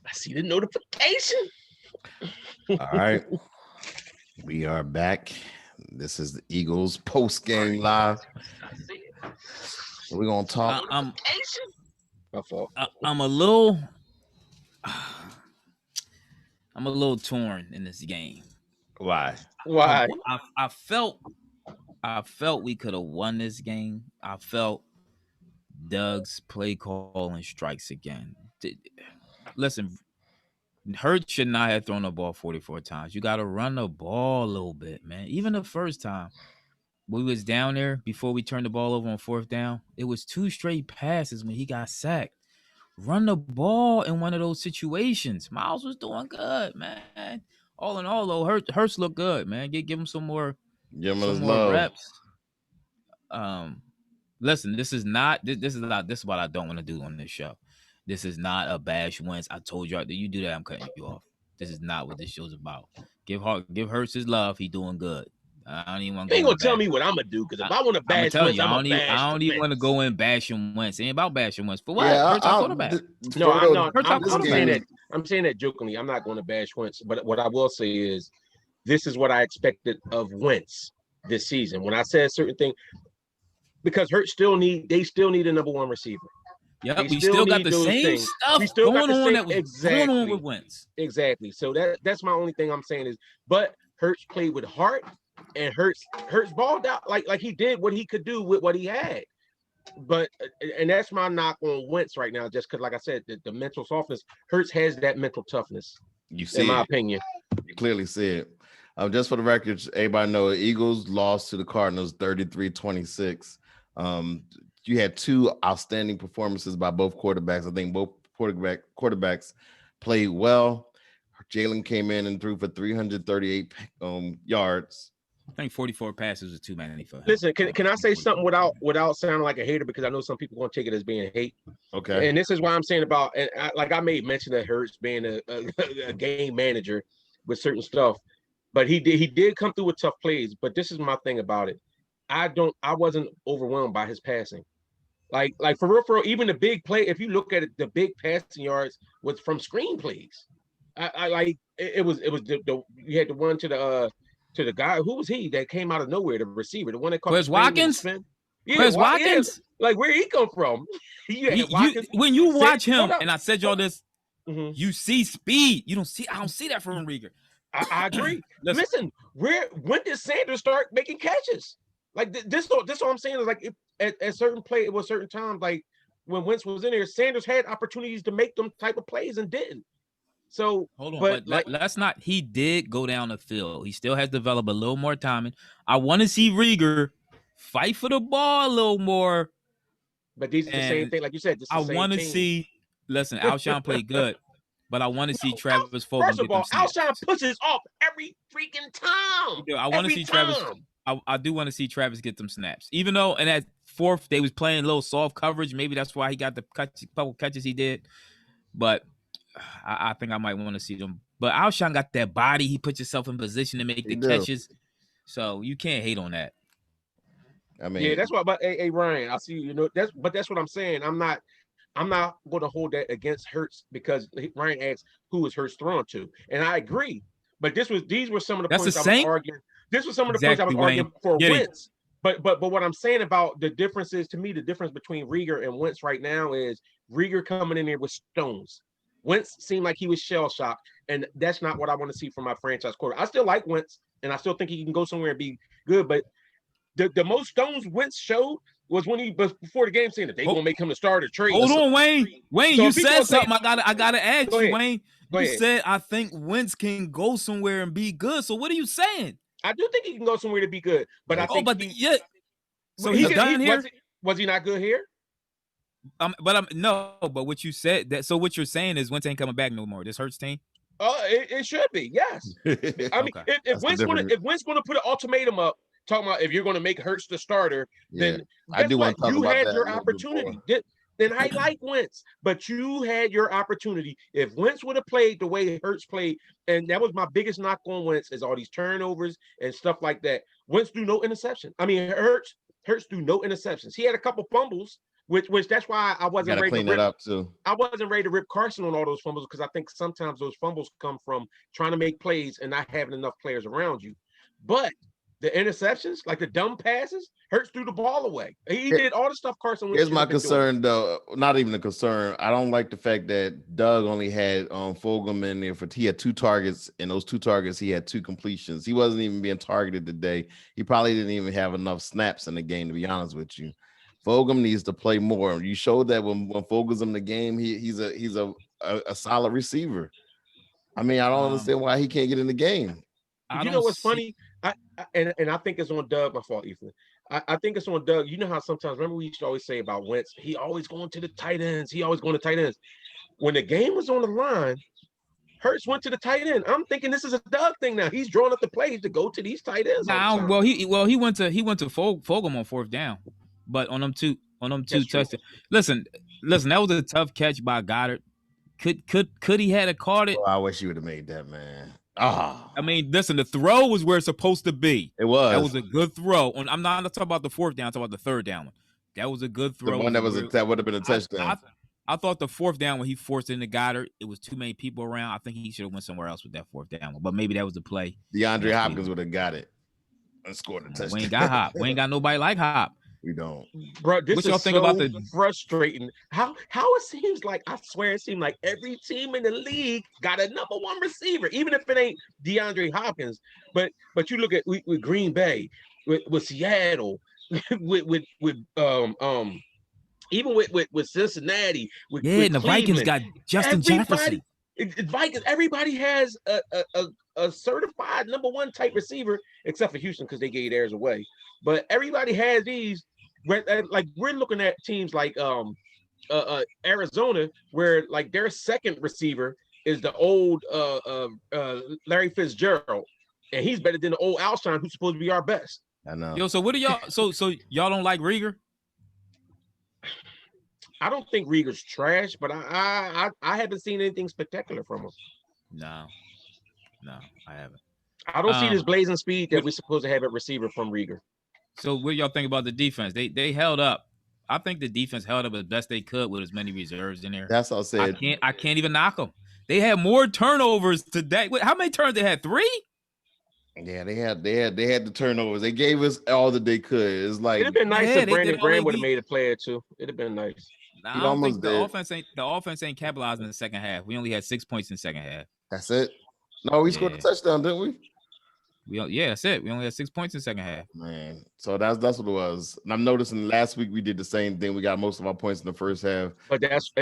I see the notification. All right. We are back. This is the Eagles post-game live. We're going to talk. My fault. I'm a little torn in this game. Why? Why? I felt we could have won this game. I felt Doug's play calling strikes again. Listen, Hurts should not have thrown the ball 44 times. You got to run the ball a little bit, man. Even the first time we was down there before we turned the ball over on fourth down, it was 2 straight passes when he got sacked. Run the ball in one of those situations. Miles was doing good, man. All in all, though, Hurts looked good, man. Give him some more reps. Listen, this is what I don't want to do on this show. This is not a bash Wentz. I told you, you do that, I'm cutting you off. This is not what this show's about. Give Hurts his love. He doing good. I don't even want to. You ain't gonna tell me what I'm gonna do because if I want to bash Wentz, I don't even want to go in bashing Wentz. It ain't about bashing Wentz. For what? Yeah, Hurts our quarterback. No, I'm not. I'm saying that jokingly. I'm not going to bash Wentz, but what I will say is, this is what I expected of Wentz this season. When I said certain thing, because Hurts still need a number one receiver. Yeah, we still got the same stuff going on that was going on with Wentz. Exactly. So that's my only thing I'm saying is, but Hurts played with heart. And Hurts balled out like he did what he could do with what he had. But and that's my knock on Wentz right now, just because, like I said, the mental softness. Hurts has that mental toughness. You see, in my opinion, you clearly see it. Just for the record, everybody know Eagles lost to the Cardinals 33-26. You had 2 outstanding performances by both quarterbacks. I think both quarterbacks played well. Jalen came in and threw for 338 yards. I think 44 passes was too many for him. Listen, can I say something without sounding like a hater, because I know some people are going to take it as being hate. Okay. And this is why I'm saying about, and I made mention of Hurts being a game manager with certain stuff, but he did come through with tough plays. But this is my thing about it. I wasn't overwhelmed by his passing. Like for real, even the big play, if you look at it, the big passing yards was from screen plays. I like it was you had the one to the guy. Who was he that came out of nowhere? The receiver, the one that caught Where's Watkins? Yeah, Where's Watkins? Yeah. Like, where he come from? When you watch him, and I said y'all this, you see speed. I don't see that from Rieger. I agree. Listen, when did Sanders start making catches? Like this what I'm saying is, like, if, at certain play, it was certain times, like when Wentz was in there, Sanders had opportunities to make them type of plays and didn't. So hold on, but let's not. He did go down the field. He still has developed a little more timing. I want to see Rieger fight for the ball a little more. But these are the same thing, like you said. I want to see. Listen, Alshon played good, but I want to see Travis Fulgham. First of all, Alshon pushes off every freaking time. I want to see Travis. I do want to see Travis get them snaps, even though in that fourth they was playing a little soft coverage. Maybe that's why he got the couple catches he did, but. I think I might want to see them. But Alshon got that body. He puts himself in position to make the catches. So you can't hate on that. I mean, yeah, that's why. But hey, Ryan, I see that's what I'm saying. I'm not going to hold that against Hurts, because Ryan asked who is Hurts thrown to, and I agree. But these were some of the points I was arguing. This was some of the points I was arguing for Wentz. But what I'm saying about the difference is, to me, the difference between Rieger and Wentz right now is Rieger coming in there with stones. Wentz seemed like he was shell-shocked, and that's not what I want to see from my franchise quarterback. I still like Wentz, and I still think he can go somewhere and be good, but the most stones Wentz showed was when he was before the game saying that they gonna make him the starter trade. Hold on, Wayne. Wayne, so you said something. I gotta ask you, Wayne. You said I think Wentz can go somewhere and be good. So what are you saying? I do think he can go somewhere to be good, but I think so he's done here. Was he not good here? But what you said that. So what you're saying is Wentz ain't coming back no more. This Hurts team. It should be, yes. I mean, if Wentz gonna put an ultimatum up, talking about if you're gonna make Hurts the starter, then I do want to talk you about had that your opportunity. Then I like Wentz, but you had your opportunity. If Wentz would have played the way Hurts played, and that was my biggest knock on Wentz, is all these turnovers and stuff like that. Wentz do no interception. I mean, Hurts do no interceptions. He had a couple fumbles, which that's why I wasn't Got to ready clean to that rip. up too. I wasn't ready to rip Carson on all those fumbles because I think sometimes those fumbles come from trying to make plays and not having enough players around you. But the interceptions, like the dumb passes, Hurts threw the ball away. He did all the stuff Carson Wentz Here's should my have been concern, doing. though. Not even a concern. I don't like the fact that Doug only had Fulgham in there he had 2 targets, and those 2 targets he had 2 completions. He wasn't even being targeted today. He probably didn't even have enough snaps in the game, to be honest with you. Fulgham needs to play more. You showed that when Fulgham's in the game, he's a solid receiver. I mean, I don't understand why he can't get in the game. You know what's funny? And I think it's on Doug. My fault, Ethan. I think it's on Doug. You know how sometimes, remember we used to always say about Wentz, he always going to the tight ends. He always going to tight ends. When the game was on the line, Hurts went to the tight end. I'm thinking this is a Doug thing now. He's drawing up the plays to go to these tight ends. Well, he went to Fulgham on 4th down, but on them two touchdowns. Listen, that was a tough catch by Goddard. Could he had caught it? Oh, I wish you would have made that, man. I mean, listen, the throw was where it's supposed to be. It was. That was a good throw. I'm not talking about the 4th down. I'm talking about the 3rd down one. That was a good throw. The one that would have been a touchdown. I thought the 4th down when he forced it into Goddard, it was too many people around. I think he should have went somewhere else with that 4th down one. But maybe that was the play. DeAndre Hopkins would have got it and scored a touchdown. We ain't got Hop. We ain't got nobody like Hop. We don't. Bro, this is so frustrating. How it seems like, I swear it seems like every team in the league got a number 1 receiver, even if it ain't DeAndre Hopkins. But you look at with Green Bay, with Seattle, with even with Cincinnati, with the Vikings got Justin Jefferson. Vikings, everybody has a certified number 1 type receiver, except for Houston because they gave theirs away. But everybody has these. Like we're looking at teams like Arizona, where like their second receiver is the old Larry Fitzgerald, and he's better than the old Alshon, who's supposed to be our best. I know. Yo, so what do y'all? So y'all don't like Rieger? I don't think Rieger's trash, but I haven't seen anything spectacular from him. No, I haven't. I don't see this blazing speed that we're supposed to have at receiver from Rieger. So what y'all think about the defense? They held up. I think the defense held up as best they could with as many reserves in there. That's all I said. I can't even knock them. They had more turnovers today. Wait, how many turns they had? 3? Yeah, they had the turnovers. They gave us all that they could. It's like it'd have been nice if Brandon Graham would have made a play or 2. It'd have been nice. I don't think the offense ain't capitalizing in the second half. We only had 6 points in the second half. That's it. No, we scored a touchdown, didn't we? That's it. We only had 6 points in the second half. Man, so that's what it was. And I'm noticing last week we did the same thing. We got most of our points in the first half. But that's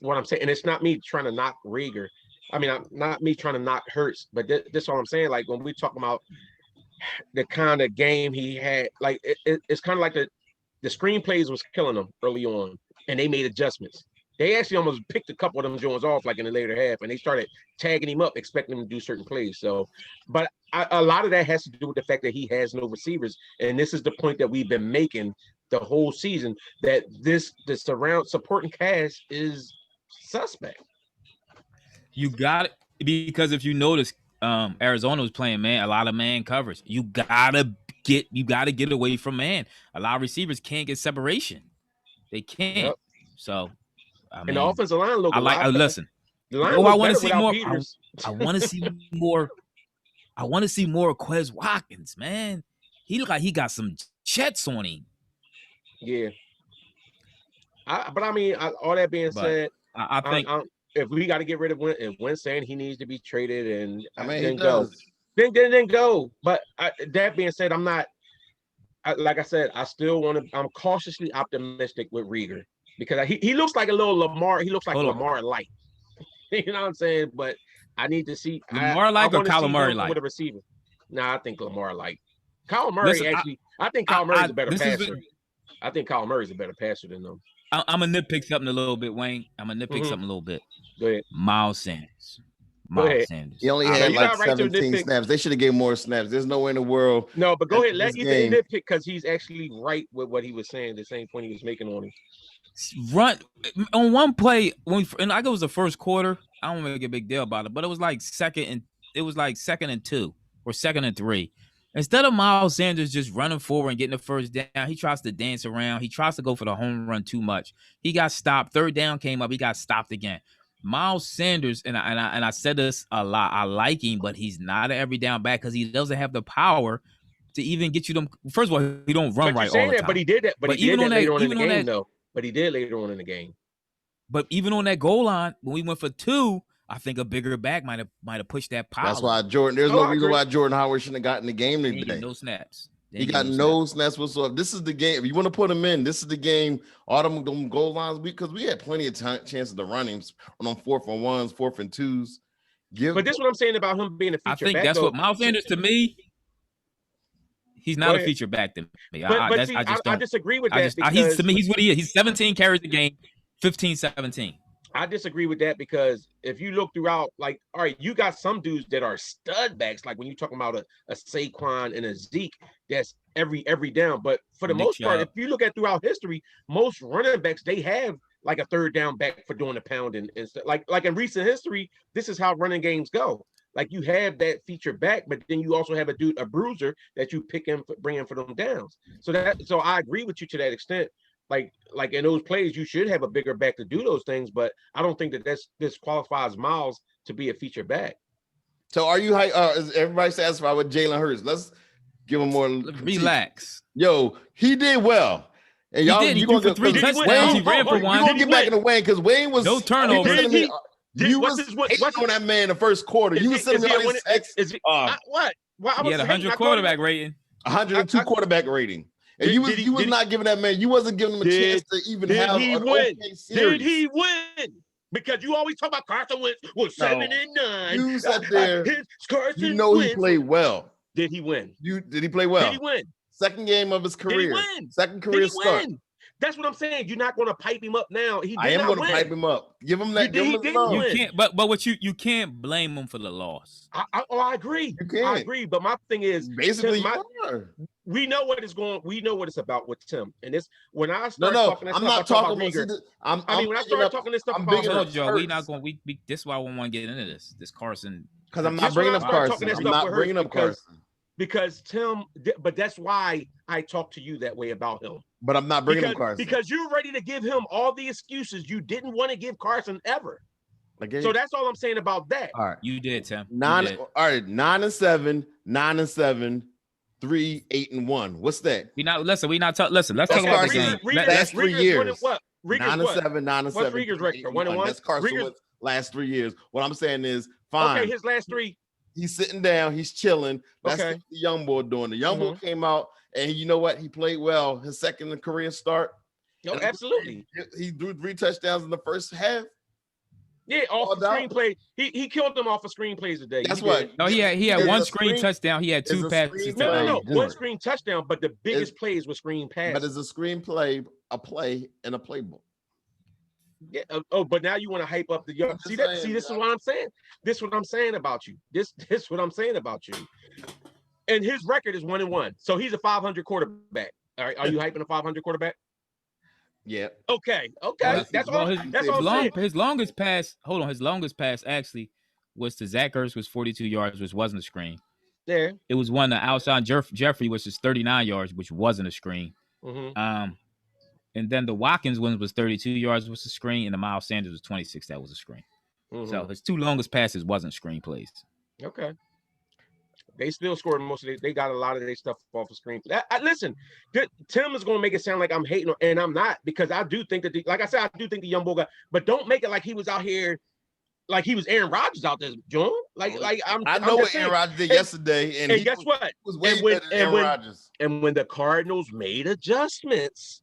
what I'm saying. And it's not me trying to knock Rieger. I mean, not me trying to knock Hurts, but that's all I'm saying. Like when we talk about the kind of game he had, like it's kind of like the screenplays was killing him early on, and they made adjustments. They actually almost picked a couple of them Jones off like in the later half, and they started tagging him up, expecting him to do certain plays. So, but a lot of that has to do with the fact that he has no receivers, and this is the point that we've been making the whole season, that the supporting cast is suspect. You got it, because if you notice, Arizona was playing a lot of man coverage. You gotta get away from man. A lot of receivers can't get separation. They can't. Yep. So. And the offensive line look. Listen. The line I want to see more. I want to see more. I want to see more Quez Watkins, man. He look like he got some jets on him. Yeah. But I mean, all that being said, I think if we got to get rid of Wentz, if Wentz saying he needs to be traded, and then go, then go. But that being said, I'm not. Like I said, I still want to. I'm cautiously optimistic with Rieger. Because he looks like a little Lamar. He looks like Lamar light. You know what I'm saying? But I need to see Lamar light or Kyler Murray light with a receiver. I think Lamar light. Kyler Murray I think Kyler Murray's a better passer. I think Kyler Murray's a better passer than them. I'm gonna nitpick something a little bit, Wayne. I'm gonna nitpick something a little bit. Go ahead. Miles Sanders. He only had like 17 snaps. They should have gave more snaps. There's no way in the world. No, but go ahead. Let you nitpick because he's actually right with what he was saying. The same point he was making on him. Run on one play and I think it was the first quarter. I don't make a big deal about it, but it was like second and 2 or 2nd and 3. Instead of Miles Sanders just running forward and getting the first down, he tries to dance around. He tries to go for the home run too much. He got stopped. Third down came up. He got stopped again. Miles Sanders, and I said this a lot, I like him, but he's not an every down back because he doesn't have the power to even get you them. First of all, he don't run right all the time. But he did that. But he did that later on in the game, though. But he did later on in the game. But even on that goal line, when we went for 2, I think a bigger back might have pushed that power. That's why Jordan. There's no reason why Jordan Howard shouldn't have gotten the game today. No snaps. He got no snaps whatsoever. This is the game. If you want to put him in, this is the game. All them goal lines, because we had plenty of chances to run him on 4th and 1s, 4th and 2s. But this is what I'm saying about him being a feature back. I think that's what Miles Sanders, to me, he's not a feature back to me. I disagree with that. To me, he's what he is. He's 17 carries a game, 15-17. I disagree with that because if you look throughout, like, all right, you got some dudes that are stud backs, like when you're talking about a Saquon and a Zeke, that's every down. But for the most part, if you look at throughout history, most running backs, they have like a third down back for doing the pound and stuff. Like in recent history, this is how running games go. Like you have that feature back, but then you also have a bruiser that you pick and bring in for them downs. So I agree with you to that extent. Like in those plays, you should have a bigger back to do those things, but I don't think that this qualifies Miles to be a feature back. So are you is everybody satisfied with Jalen Hurts? Let's give him more. Relax. Yo, he did well. And y'all, he threw for 3 touchdowns. He ran for 1. You're gonna get back in the Wayne because Wayne was no turnover. You was on that man in the first quarter. You was sitting there on his what? He had 100 quarterback rating. 102 quarterback rating. And you was not giving that man. You wasn't giving him a chance to even have an okay series. Did he win? Because you always talk about Carson Wentz was 7-9. You sat there. You know he played well. Did he win? Did he play well? Did he win? Second game of his career. Did he win? Second career start. That's what I'm saying. You're not going to pipe him up now. I am going to pipe him up. Give him that. Give him you can't. But what you can't blame him for the loss. I agree. You can't. I agree. But my thing is, basically, we know what is going. We know what it's about with Tim. And this when I start talking, I'm not talking about Rieger. When I start talking this stuff about Joe, we not going. We this is why we want to get into this Carson. Because I'm not bringing up Carson. I'm not bringing up Carson. Because Tim, but that's why I talk to you that way about him. But I'm not bringing up Carson. Because you're ready to give him all the excuses you didn't want to give Carson ever. So that's all I'm saying about that. All right. You did, Tim. All right, 9-7, 9-7, 3-8-1. What's that? Listen, let's talk about the game. Last 3 years. What? 9-7, 9-7. What's Rieger's record? 1-1? That's Carson Wentz last 3 years. What I'm saying is, fine. Okay, his last 3. He's sitting down. He's chilling. That's the young boy doing. The young boy came out, and you know what? He played well. His second career start. No, absolutely. He threw 3 touchdowns in the first half. Yeah, off the screenplay. He killed them off of screenplays a day. That's what. No, he had 1 screen touchdown. He had 2 passes. No. 1 screen touchdown, but the biggest plays were screen passes. But it's a screenplay, a play, and a playbook. Yeah. But now you want to hype up the young. See, this is what I'm saying. This is what I'm saying about you. This is what I'm saying about you. And his record is 1-1. So he's a 500 quarterback. All right. Are you hyping a 500 quarterback? Yeah. Okay. That's all I'm saying. His longest pass. Hold on. His longest pass actually was to Zach Ertz, was 42 yards, which wasn't a screen. Yeah. It was one to Alshon Jeffrey, which is 39 yards, which wasn't a screen. Mm-hmm. And then the Watkins one was 32 yards, was a screen, and the Miles Sanders was 26. That was a screen. Mm-hmm. So his 2 longest passes wasn't screen plays. Okay. They still scored most of it. They got a lot of their stuff off the screen. Listen, Tim is going to make it sound like I'm hating, and I'm not, because I do think that, like I said, I do think the young boy but don't make it like he was out here, like he was Aaron Rodgers out there, John. I know what Aaron Rodgers did yesterday, and guess what? Was way better than Aaron Rodgers. And when the Cardinals made adjustments,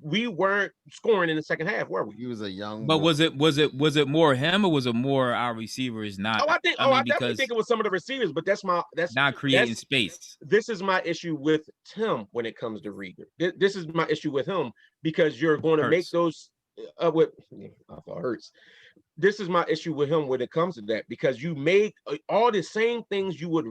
we weren't scoring in the second half, were we? He was a young. But boy. was it more him, or was it more our receivers not? I definitely think it was some of the receivers, but that's not creating space. This is my issue with Tim when it comes to Rieger. This is my issue with him, because you're going to make those Hurts. This is my issue with him when it comes to that, because you make all the same things you would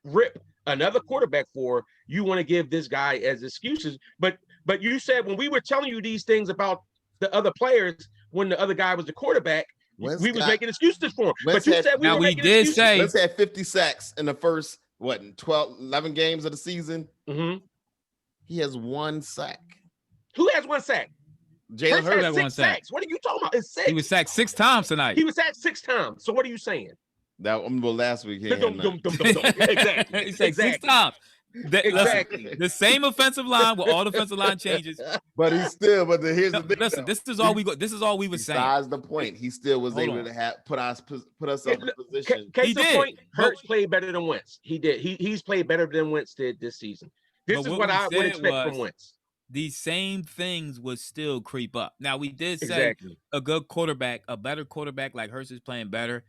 rip another quarterback for. You want to give this guy as excuses, but you said when we were telling you these things about the other players, when the other guy was the quarterback, we was making excuses for him. But you said we did say Wentz had 50 sacks in the first what, in 11 games of the season, he has 1 sack. Who has 1 sack? Jalen Hurts has 6 sacks. What are you talking about? It's 6. He was sacked 6 times tonight. He was sacked 6 times. So what are you saying? That well, last week he had exactly. He said 6 times. Exactly. Listen, the same offensive line with all defensive line changes. But he's still. But here's the thing. Listen, this is all we go. This is all we were saying. Besides the point, he still was able to put us in a position. Case in point, Hurts played better than Wentz. He did. He's played better than Wentz did this season. This is what I would expect from Wentz. These same things would still creep up. Now we did say a good quarterback, a better quarterback like Hurts is playing better.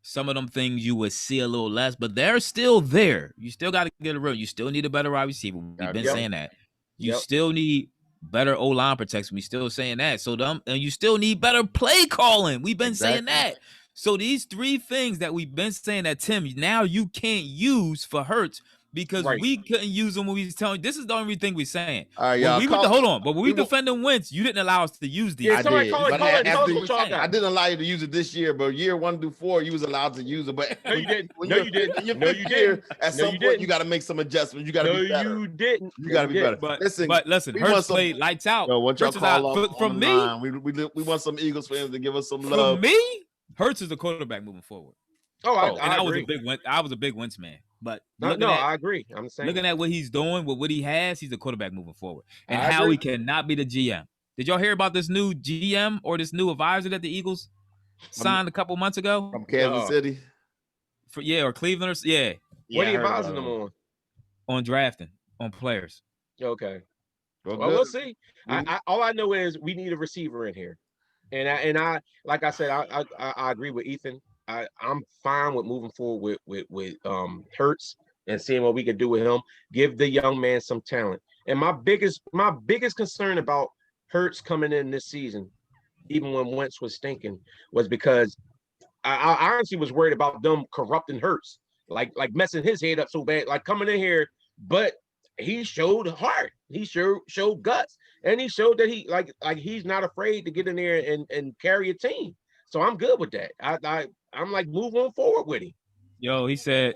Some of them things you would see a little less, but they're still there. You still got to get a real. You still need a better wide receiver. We've been saying that. You still need better O-line protection. We still saying that. And you still need better play calling. We've been saying that. So these 3 things that we've been saying that, Tim, now you can't use for Hurts because we couldn't use them when we was telling you. This is the only thing we're saying. All right, y'all. But when we defending Wentz, you didn't allow us to use these. Yeah, I didn't allow you to use it this year, but year 1 through 4, you was allowed to use it. But no, you didn't. You didn't. At some point, you got to make some adjustments. You got to be better. You didn't. You got to be better. But listen, Hurts played lights out. Yo, what y'all call from me? We want some Eagles fans to give us some love. From me, Hurts is the quarterback moving forward. I agree. I was a big Wentz man. But I agree. I'm the same. Looking at what he's doing, with what he has, he's a quarterback moving forward. And how he cannot be the GM. Did y'all hear about this new GM or this new advisor that the Eagles signed a couple months ago? From Kansas City? Or Cleveland. What are you advising them on? On drafting, on players. Okay. Well, we'll see. All I know is we need a receiver in here. And I like I said, I agree with Ethan. I'm fine with moving forward with Hurts and seeing what we can do with him. Give the young man some talent. And my biggest concern about Hurts coming in this season, even when Wentz was stinking, was because I honestly was worried about them corrupting Hurts, like messing his head up so bad, like coming in here. But he showed heart. He showed guts, and he showed that he like he's not afraid to get in there and carry a team. So I'm good with that. I'm like, move on forward with him. Yo, he said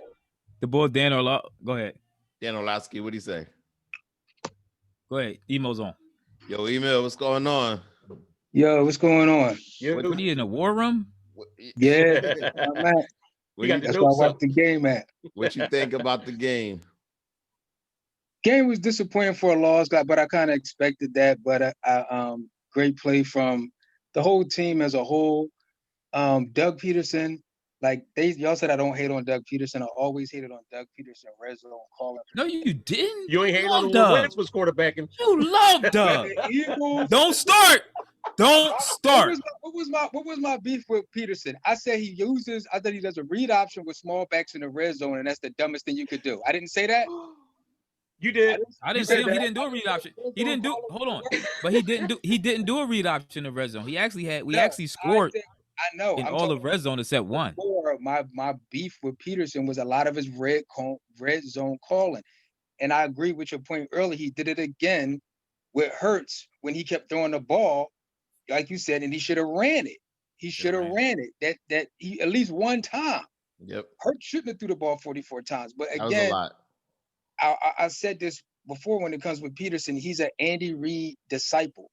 the boy Dan Orlovsky. Go ahead. Dan Orlovsky, what'd he say? Go ahead. Emo's on. Yo, Email, what's going on? Yo, what's going on? What are you in the war room? Yeah, I'm at. That's where I watch the game at. What you think about the game? Game was disappointing for a loss, but I kind of expected that. But great play from the whole team as a whole. Doug Peterson, y'all said I don't hate on Doug Peterson. I always hated on Doug Peterson, red zone calling. No, you didn't. You ain't hating on Doug. Wentz was quarterbacking. You love Doug. Don't start. Don't start. What was my beef with Peterson? I said he does a read option with small backs in the red zone, and that's the dumbest thing you could do. I didn't say that. You did. I didn't say him. He didn't do a read option. He didn't do. Hold on, but he didn't do a read option in the red zone. He actually had. We actually scored. I know. In all the red zone except one. My beef with Peterson was a lot of his red zone calling, and I agree with your point earlier. He did it again with Hurts when he kept throwing the ball, like you said, and he should have ran it. He should have ran it. That he at least one time. Yep. Hurts shouldn't have threw the ball 44 times, but again, that was a lot. I said this before when it comes with Peterson, he's an Andy Reid disciple,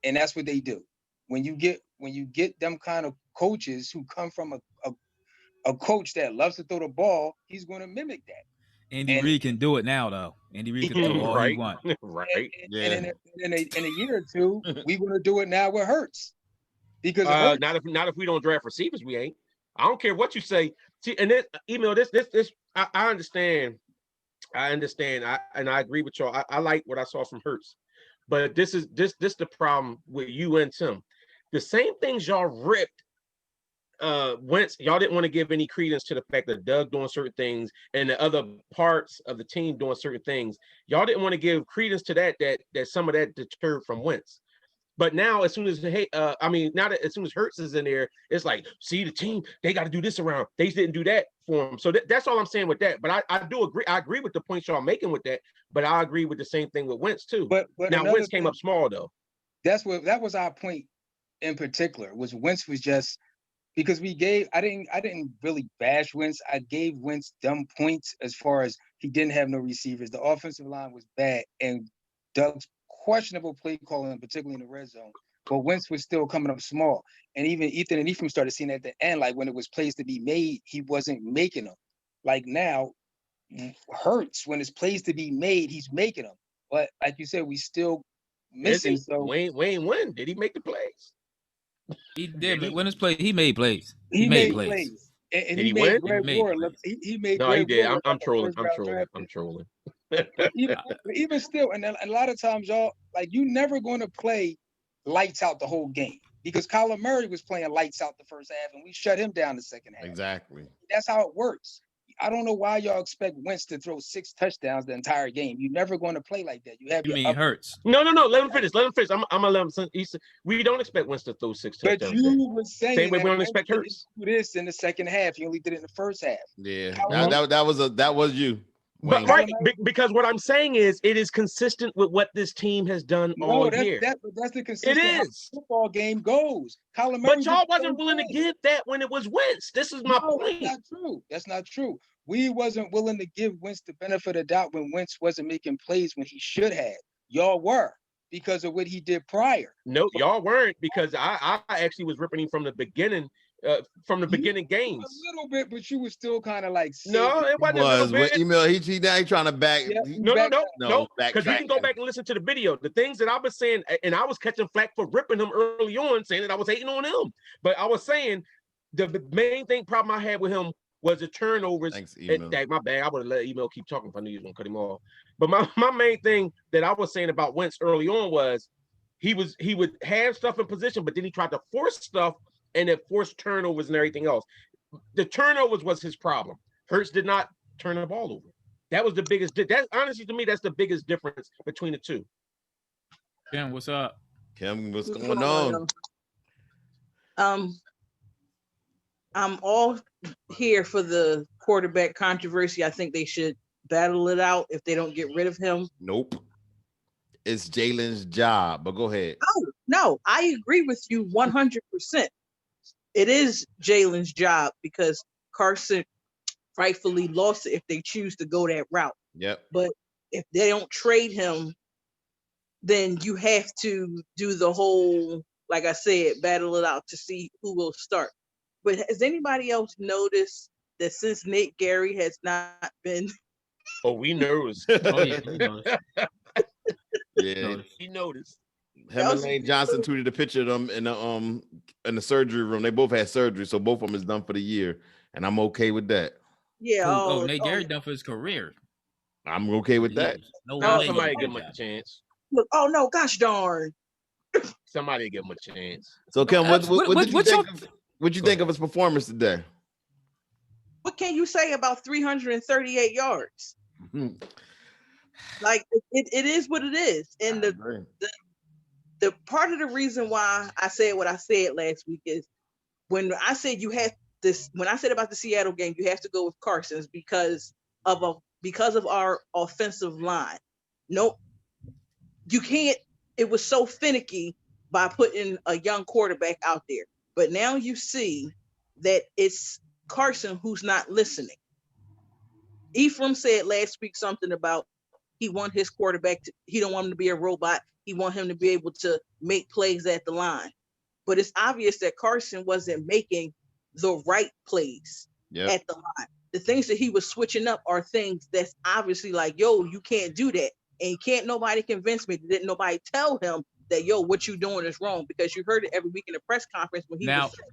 and that's what they do. When you get them kind of coaches who come from a coach that loves to throw the ball, he's going to mimic that. Andy Reid can do it now, though. Andy Reid can throw all he wants. Right. And in a year or two, we're going to do it now with Hurts. Because not if we don't draft receivers, we ain't. I don't care what you say. See, and this email, this I understand. I agree with y'all. I like what I saw from Hurts, but this the problem with you and Tim. The same things y'all ripped Wentz, y'all didn't want to give any credence to the fact that Doug doing certain things and the other parts of the team doing certain things. Y'all didn't want to give credence to that some of that deterred from Wentz. But now, as soon as as soon as Hurts is in there, it's like, see, the team, they got to do this around. They didn't do that for him. So that's all I'm saying with that. But I do agree. I agree with the points y'all making with that. But I agree with the same thing with Wentz too. But now Wentz came up small though. That was our point in particular. Was Wentz was just because I didn't really bash Wentz. I gave Wentz dumb points as far as he didn't have no receivers. The offensive line was bad, and Doug's questionable play calling, particularly in the red zone. But Wentz was still coming up small. And even Ethan and Ephraim started seeing at the end, like when it was plays to be made, he wasn't making them. Like now, Hurts, when it's plays to be made, he's making them. But like you said, we still missing. So Wayne, did he make the plays? He did. When his play, he made plays. He made plays. And did he made Greg Ward look. He made. No, Greg he did. Ward I'm trolling. I'm trolling. But even still, and a lot of times, y'all, like, you never going to play lights out the whole game, because Kyler Murray was playing lights out the first half, and we shut him down the second half. Exactly. That's how it works. I don't know why y'all expect Wentz to throw 6 touchdowns the entire game. You're never going to play like that. You have. You mean Hurts? No. Let him finish. I'm gonna let him. We don't expect Wentz to throw 6 touchdowns. But you were saying same way we don't expect Hurts. Do this in the second half. You only did it in the first half. Yeah, that was you. But, right, because what I'm saying is, it is consistent with what this team has done all year. That's the consistent. It is. Football game goes. But y'all wasn't willing to give that when it was Wentz. This is my point. That's not true. That's not true. We wasn't willing to give Wentz the benefit of the doubt when Wentz wasn't making plays when he should have. Y'all were, because of what he did prior. No, y'all weren't, because I actually was ripping him from the beginning. From the beginning games, a little bit, but you were still kind of like, no, it wasn't. Email he trying to back. Yeah, no, because you can go back and listen to the video. The things that I was saying, and I was catching flack for ripping him early on, saying that I was hating on him. But I was saying the main problem I had with him was the turnovers. Thanks, my bad. I would have let Email keep talking if I knew he was gonna cut him off. But my main thing that I was saying about Wentz early on was he would have stuff in position, but then he tried to force stuff. And it forced turnovers and everything else. The turnovers was his problem. Hurts did not turn the ball over. That was the biggest. That honestly, to me, that's the biggest difference between the two. Kim, what's up? Kim, what's going on? I'm all here for the quarterback controversy. I think they should battle it out if they don't get rid of him. Nope. It's Jalen's job, but go ahead. Oh, no, I agree with you 100%. It is Jalen's job, because Carson rightfully lost it if they choose to go that route. Yep. But if they don't trade him, then you have to do the whole, like I said, battle it out to see who will start. But has anybody else noticed that since Nate Gary has not been? Oh, we noticed. Oh yeah, we noticed. Yeah, he noticed. Him and Lane Johnson tweeted a picture of them in the surgery room. They both had surgery, so both of them is done for the year, and I'm okay with that. Yeah. Nate Gary done for his career. I'm okay with that. Somebody give him a chance. Look, oh no, gosh darn! Somebody give him a chance. So, Kim, what you think of his performance today? What can you say about 338 yards? Mm-hmm. Like it is what it is, and the part of the reason why I said what I said last week is when I said when I said about the Seattle game, you have to go with Carson's because of our offensive line. Nope, you can't. It was so finicky by putting a young quarterback out there, but now you see that it's Carson who's not listening. Ephraim said last week something about he want his quarterback he don't want him to be a robot. He want him to be able to make plays at the line. But it's obvious that Carson wasn't making the right plays at the line. The things that he was switching up are things that's obviously like, yo, you can't do that. And can't nobody convince me. Didn't nobody tell him that, yo, what you doing is wrong? Because you heard it every week in the press conference when he was saying,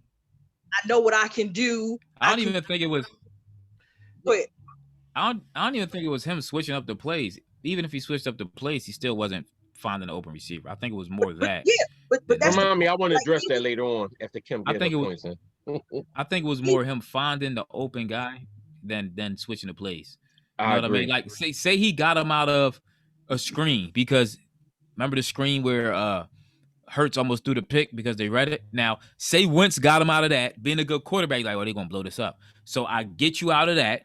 I know what I can do. I don't even think it was. But I don't even think it was him switching up the plays. Even if he switched up the plays, he still wasn't finding an open receiver. I think it was more that. But that's remind me. I want to address that later on after Kim. I think it was more him finding the open guy than switching the plays. You know what I mean? Like say he got him out of a screen, because remember the screen where Hurts almost threw the pick because they read it. Now say Wentz got him out of that, being a good quarterback, like, oh, they're gonna blow this up. So I get you out of that.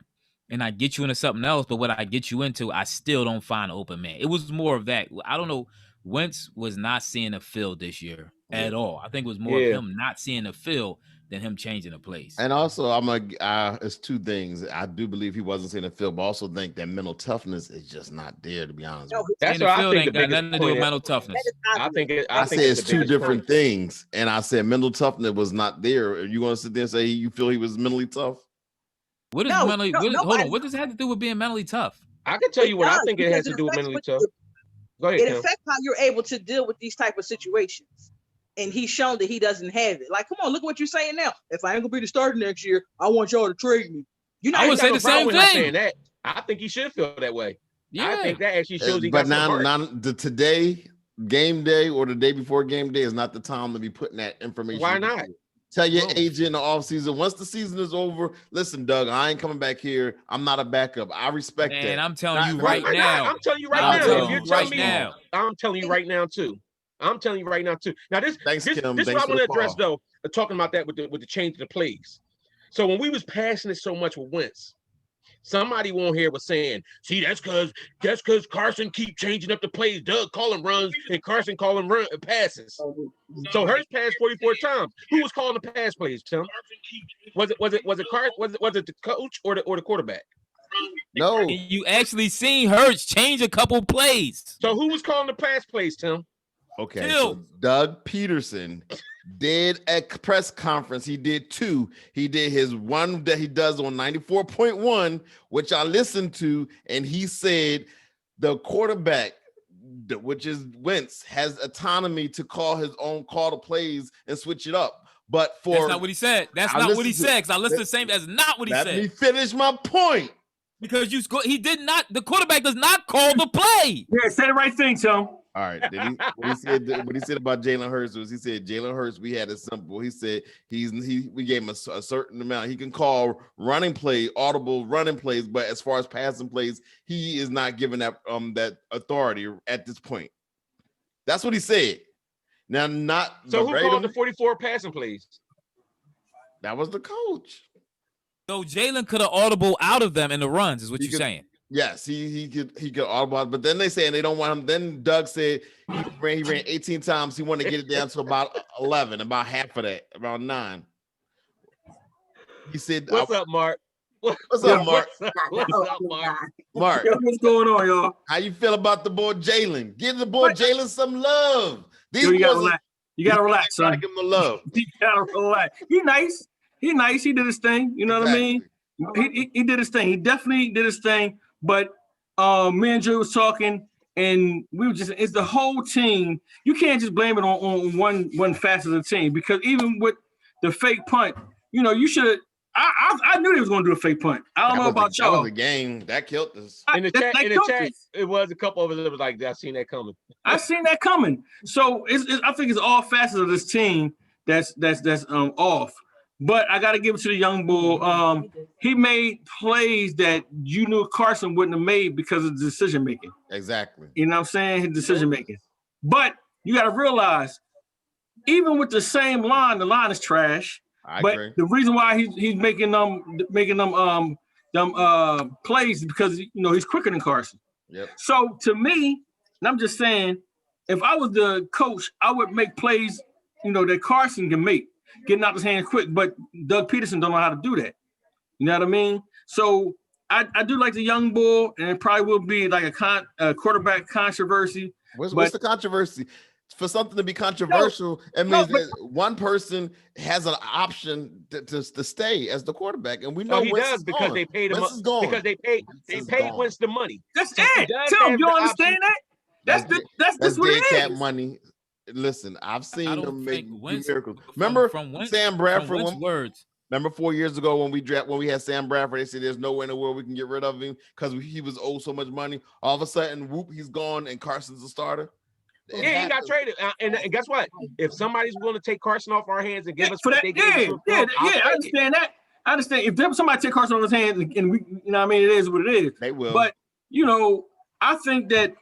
And I get you into something else, but what I get you into, I still don't find an open man. It was more of that. I don't know. Wentz was not seeing the field this year at all. I think it was more of him not seeing the field than him changing the plays. And also, it's two things. I do believe he wasn't seeing the field, but also think that mental toughness is just not there, to be honest with you. That's the what I field think ain't the got biggest nothing to do with point mental toughness. I said it's two different things, and I said mental toughness was not there. Are you going to sit there and say you feel he was mentally tough? What is mentally? Hold on. What does it have to do with being mentally tough? I can tell you what I think it has to do with mentally tough. Go ahead, it Kim. affects how you're able to deal with these type of situations. And he's shown that he doesn't have it. Like, come on, look what you're saying now. If I ain't gonna be the starter next year, I want y'all to trade me. I would say the same thing. Saying that. I think he should feel that way. Yeah. I think that actually shows he got some heart. But today, game day or the day before game day is not the time to be putting that information. Why not? Tell your agent in the offseason, once the season is over, listen, Doug, I ain't coming back here. I'm not a backup. I respect that. And I'm telling you right now. I'm telling you right now. If you're telling me now, I'm telling you right now too. I'm telling you right now too. Now this is what I want to address though, talking about that with the change of the plays. So when we was passing it so much with Wentz, somebody on here was saying, see, that's because Carson keep changing up the plays. Doug calling runs and Carson calling passes. So Hurts passed 44 times. Who was calling the pass plays, Tim? Was it the coach or the quarterback? No. And you actually seen Hurts change a couple plays. So who was calling the pass plays, Tim? Okay, so Doug Peterson did a press conference. He did two. He did his one that he does on 94.1, which I listened to, and he said the quarterback, which is Wentz, has autonomy to call his own call to plays and switch it up. But that's not what he said. That's not what he said. Because I listened to the same. That's not what he said. Let me finish my point. Because he did not. The quarterback does not call the play. Yeah, say the right thing, Tim. All right. What he said about Jalen Hurts was he said Jalen Hurts, we had it simple. He said we gave him a certain amount. He can call audible running plays, but as far as passing plays, he is not given that authority at this point. That's what he said. Now, not so who called the 44 passing plays? That was the coach. So Jalen could have audible out of them in the runs, is what you're saying. Yes, he could audible, but then they saying they don't want him. Then Doug said he ran 18 times. He wanted to get it down to about 11, about half of that, around 9. He said, "What's up, Mark? What's up, Mark? What's up, Mark? Mark, what's going on, y'all? How you feel about the boy Jalen? Give the boy Jalen some love. You gotta relax, son. Give him the love. You gotta relax. He nice. He did his thing. You know what I mean? He did his thing. He definitely did his thing. But me and Joe was talking, and we were it's the whole team. You can't just blame it on one facet of the team, because even with the fake punt, you should. I knew he was going to do a fake punt. I don't know about y'all. That was the game that killed us. In the chat, it was a couple of us that was like, "I seen that coming." I seen that coming. So I think it's all facets of this team that's off. But I got to give it to the young bull. He made plays that you knew Carson wouldn't have made because of the decision making. Exactly. You know what I'm saying? His decision making. But you got to realize, even with the same line, the line is trash. I agree. The reason why he's making them plays is because he's quicker than Carson. Yep. So to me, and I'm just saying, if I was the coach, I would make plays that Carson can make, getting out his hand quick. But Doug Peterson don't know how to do that. You know what I mean? So I do like the young bull, and it probably will be like a quarterback controversy. What's the controversy? For something to be controversial, it means that one person has an option to stay as the quarterback, and we know he does because they paid him because they paid Wentz the money. That's it. Tim, you understand that? That's what it is. Money. Listen, I've seen them make miracles. Remember Sam Bradford? Words. Remember 4 years ago when we had Sam Bradford, they said there's no way in the world we can get rid of him because he was owed so much money. All of a sudden, whoop, he's gone, and Carson's a starter. He got traded, and guess what? If somebody's willing to take Carson off our hands and give us for that, I understand that. I understand if somebody take Carson on his hands and we, it is what it is. They will. But I think that,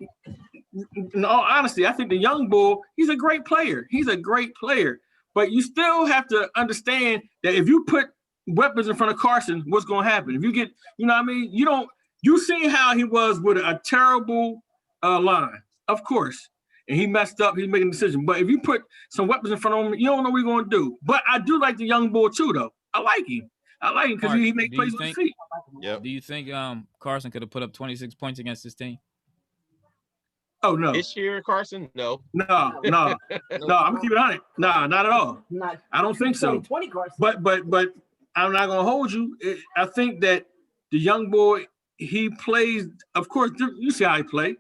in all honesty, I think the young bull, he's a great player. He's a great player, but you still have to understand that if you put weapons in front of Carson, what's going to happen? If you get, you see how he was with a terrible line, of course. and he messed up. He's making a decision. But if you put some weapons in front of him, you don't know what he's going to do. But I do like the young boy too, though. I like him because he makes plays with his feet. Yep. Do you think Carson could have put up 26 points against this team? Oh no. This year, Carson? No. No. I'm gonna keep it on it. No, not at all. I don't think so. 20 Carson. But I'm not gonna hold you. I think that the young boy, he plays. Of course, you see how he play.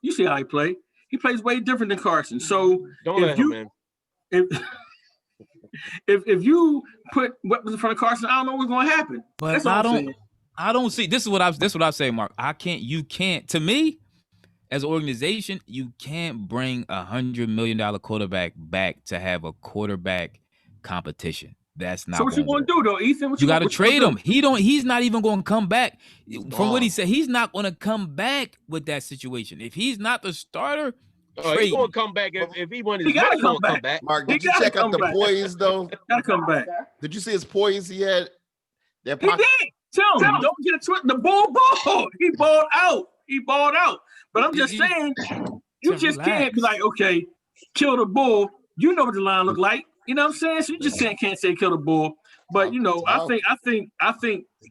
He plays way different than Carson. So don't let him in. If you put weapons in front of Carson, I don't know what's going to happen. But I don't see. This is what I say, Mark. You can't. To me, as an organization, you can't bring $100 million quarterback back to have a quarterback competition. That's not. So what you going to do though, Ethan? You got to trade him. He's not even going to come back. From what he said, he's not going to come back with that situation. If he's not the starter. He's going to come back if he wanted his money. Come back. Mark, did you check out the poise though? Gotta come back. Did you see his poise he had? He did. Tell him, don't get it twisted. The ball. He balled out. But I'm just saying, you just can't be like, okay, kill the bull. You know what the line look like. You know what I'm saying? So you just can't say kill the bull. But you know, I think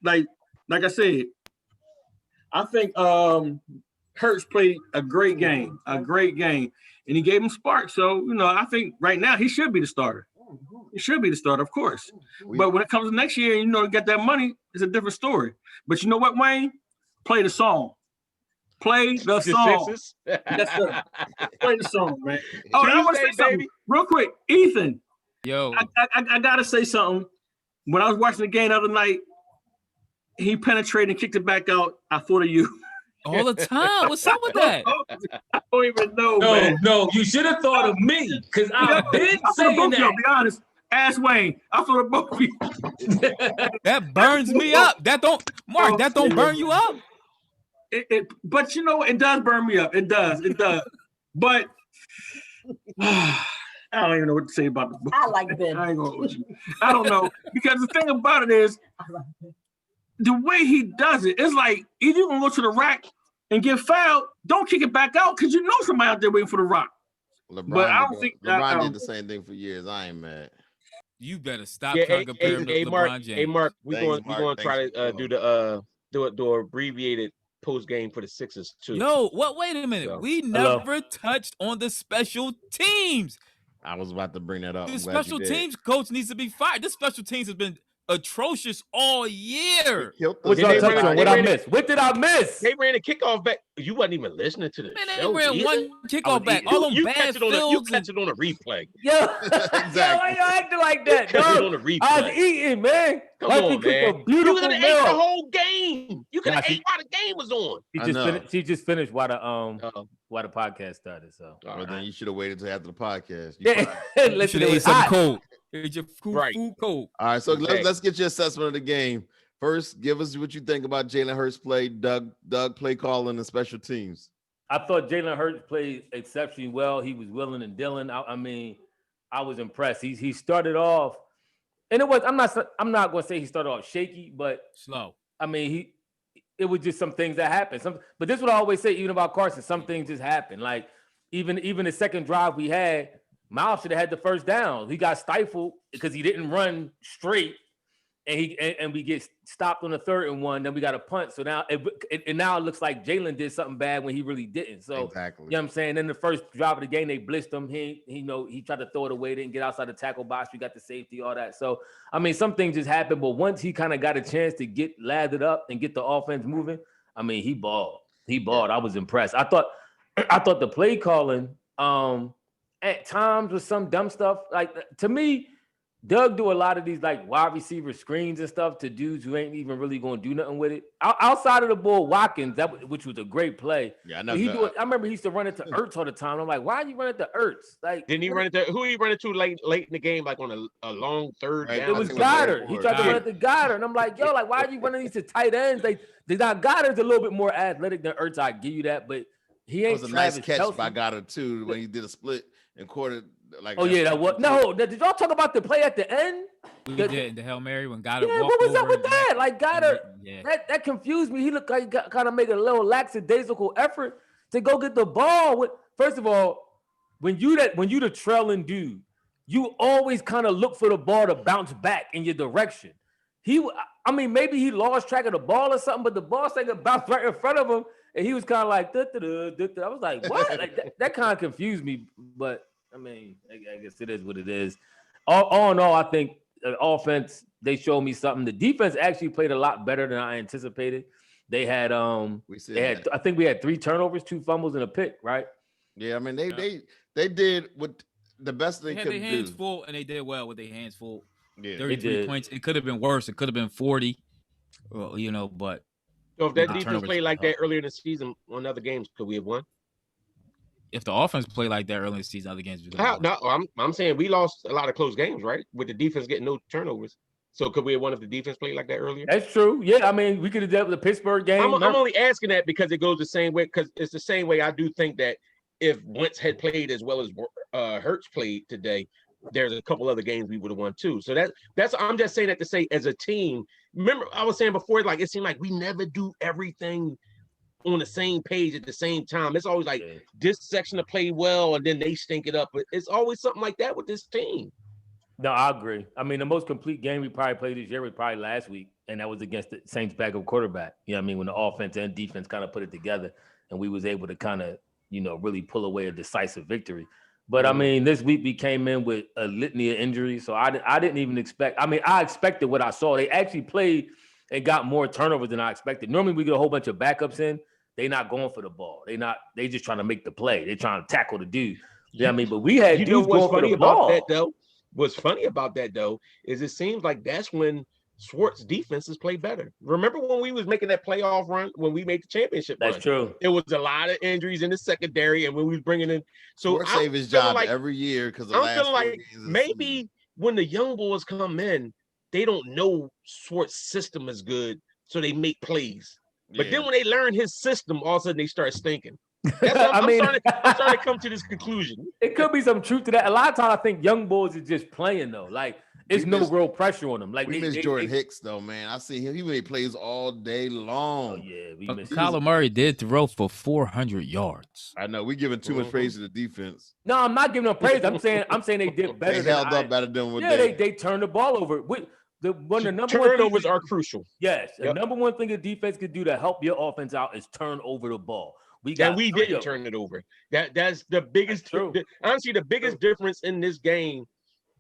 like I said, I think Hurts played a great game, and he gave him sparks. So, you know, I think right now he should be the starter. He should be the starter, of course. But when it comes to next year, you know, to get that money, it's a different story. But you know what, Wayne? Play the song. Play the song. Yes, sir. Play the song, man. Oh, I want to say something real quick. Ethan. Yo. I got to say something. When I was watching the game the other night, he penetrated and kicked it back out. I thought of you. All the time. What's up with that? I don't even know. Man. No, you should have thought of me because I've been saying that. I'll be honest. Ask Wayne. I thought of both of you. That burns me up. That don't burn you up. But you know, it does burn me up. It does. But I don't even know what to say about this book. I like Ben. I ain't gonna hold you. I don't know because the thing about it is. The way he does it, it's like if you're gonna go to the rack and get fouled, don't kick it back out because you know somebody out there waiting for the rock. But I don't think LeBron did the same thing for years. I ain't mad. You better stop trying to compare him to LeBron James. Hey, Mark, we're going to try to do an abbreviated post game for the Sixers too. Yo, wait a minute. We never touched on the special teams. I was about to bring that up. The special teams coach needs to be fired. This special teams has been atrocious all year. What I missed? What did I miss? They ran a kickoff back. You wasn't even listening to the show. They ran one kickoff back. All them bad fields. You catch it on a replay. Yeah, exactly. Why you acting like that? You catch it on a replay. I was eating, man. Come on, man. You could have ate the whole game. You could have ate while the game was on. She just finished while the podcast started. So well, then you should have waited till after the podcast. You should have ate something cold. Your food cold. All right, so let's get your assessment of the game. First, give us what you think about Jalen Hurts play, Doug play calling, and special teams. I thought Jalen Hurts played exceptionally well. He was willing and dealing. I mean, I was impressed. He started off, and it was. I'm not going to say he started off shaky, but slow. I mean, it was just some things that happened. But this is what I always say, even about Carson. Some things just happen. Like even the second drive we had. Miles should have had the first down. He got stifled because he didn't run straight, and we get stopped on the third and one. Then we got a punt. So now it looks like Jalen did something bad when he really didn't. So exactly. You know what I'm saying? Then the first drive of the game, they blitzed him. He tried to throw it away, didn't get outside the tackle box. We got the safety, all that. So I mean, some things just happened. But once he kind of got a chance to get lathered up and get the offense moving, I mean, he balled. I was impressed. I thought the play calling. At times with some dumb stuff. Like to me, Doug do a lot of these like wide receiver screens and stuff to dudes who ain't even really going to do nothing with it. Outside of the ball, Watkins, which was a great play. Yeah, I know. I remember he used to run it to Ertz all the time. I'm like, why are you running to Ertz? Like, didn't he run it to who? He run it to late in the game, like on a long third down. It was Goddard. He tried to run it to Goddard, and I'm like, yo, like, why are you running these to tight ends? They got Goddard's a little bit more athletic than Ertz. I give you that, but he ain't. It was a nice catch by Goddard too when he did a split. And quartered like that was no. Did y'all talk about the play at the end? We did the Hail Mary when Goddard walked what was over up with that? Like Goddard, that confused me. He looked like he kind of made a little lackadaisical effort to go get the ball. First of all, when you the trailing dude, you always kind of look for the ball to bounce back in your direction. Maybe he lost track of the ball or something, but the ball started to bounce right in front of him, and he was kind of like, duh, duh, duh, duh, duh. I was like, what? Like, that kind of confused me, but I guess it is what it is. All in all, I think the offense, they showed me something. The defense actually played a lot better than I anticipated. They had I think we had 3 turnovers, 2 fumbles, and a pick, right? Yeah, I mean they did what the best they could do. They had their hands full, and they did well with their hands full. Yeah, 33 points. It could have been worse. It could have been 40. Well, but so if that defense played like that earlier in the season on other games, could we have won? If the offense played like that early in the season, other games. I'm saying we lost a lot of close games, right? With the defense getting no turnovers. So could we have won if the defense played like that earlier? That's true. Yeah, I mean, we could have dealt with the Pittsburgh game. I'm only asking that because it goes the same way. Because it's the same way I do think that if Wentz had played as well as Hurts played today, there's a couple other games we would have won too. So that's I'm just saying that to say as a team. Remember, I was saying before, like it seemed like we never do everything on the same page at the same time. It's always like this section to play well, and then they stink it up. But it's always something like that with this team. No, I agree. I mean, the most complete game we probably played this year was probably last week, and that was against the Saints' backup quarterback. You know what I mean? When the offense and defense kind of put it together, and we was able to kind of, really pull away a decisive victory. But, I mean, this week we came in with a litany of injuries, so I didn't even expect – I mean, I expected what I saw. They actually played and got more turnovers than I expected. Normally we get a whole bunch of backups in. They not going for the ball. They just trying to make the play. They trying to tackle the dude. You know what I mean? But we had dudes going for the ball. What's funny about that, though, is it seems like that's when Schwartz's defenses play better. Remember when we was making that playoff run, when we made the championship run? That's true. There was a lot of injuries in the secondary, and when we was bringing in – so Schwartz save his job every year because I'm feeling like maybe when the young boys come in, they don't know Schwartz's system is good, so they make plays. But then when they learn his system, all of a sudden they start stinking. I'm starting to come to this conclusion. It could be some truth to that. A lot of times I think young boys is just playing though. Like it's no real pressure on them. Like we miss Jordan Hicks though, man. I see him. He made plays all day long. Oh yeah, we miss Kyler Murray did throw for 400 yards. I know we're giving too much praise to the defense. No, I'm not giving them praise. I'm saying they did better. They held up better than what they turned the ball over. The number turnovers are crucial. Yes, the number one thing a defense could do to help your offense out is turn over the ball. We didn't turn it over. That's the biggest. Honestly, the biggest difference in this game.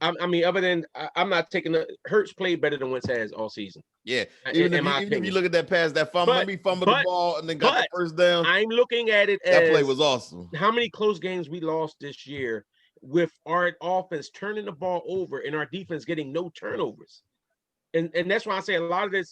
I mean, other than I'm not taking the Hurts played better than Wentz has all season. Yeah, even if you look at that pass, that fumble, he fumbled the ball and then got the first down. I'm looking at it as that play was awesome. How many close games we lost this year with our offense turning the ball over and our defense getting no turnovers. And that's why I say a lot of this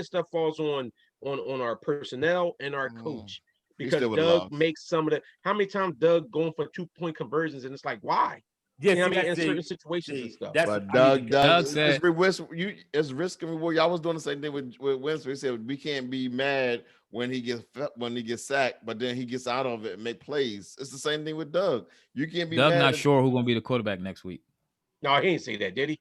stuff falls on our personnel and our coach because Doug makes some of the. How many times Doug going for 2-point conversions and it's like why? Yes, I mean in certain situations and stuff. But Doug said it's risk and reward. Y'all was doing the same thing with Winston. He said we can't be mad when he gets sacked, but then he gets out of it and make plays. It's the same thing with Doug. You can't be. Doug not sure who's gonna be the quarterback next week. No, he didn't say that, did he?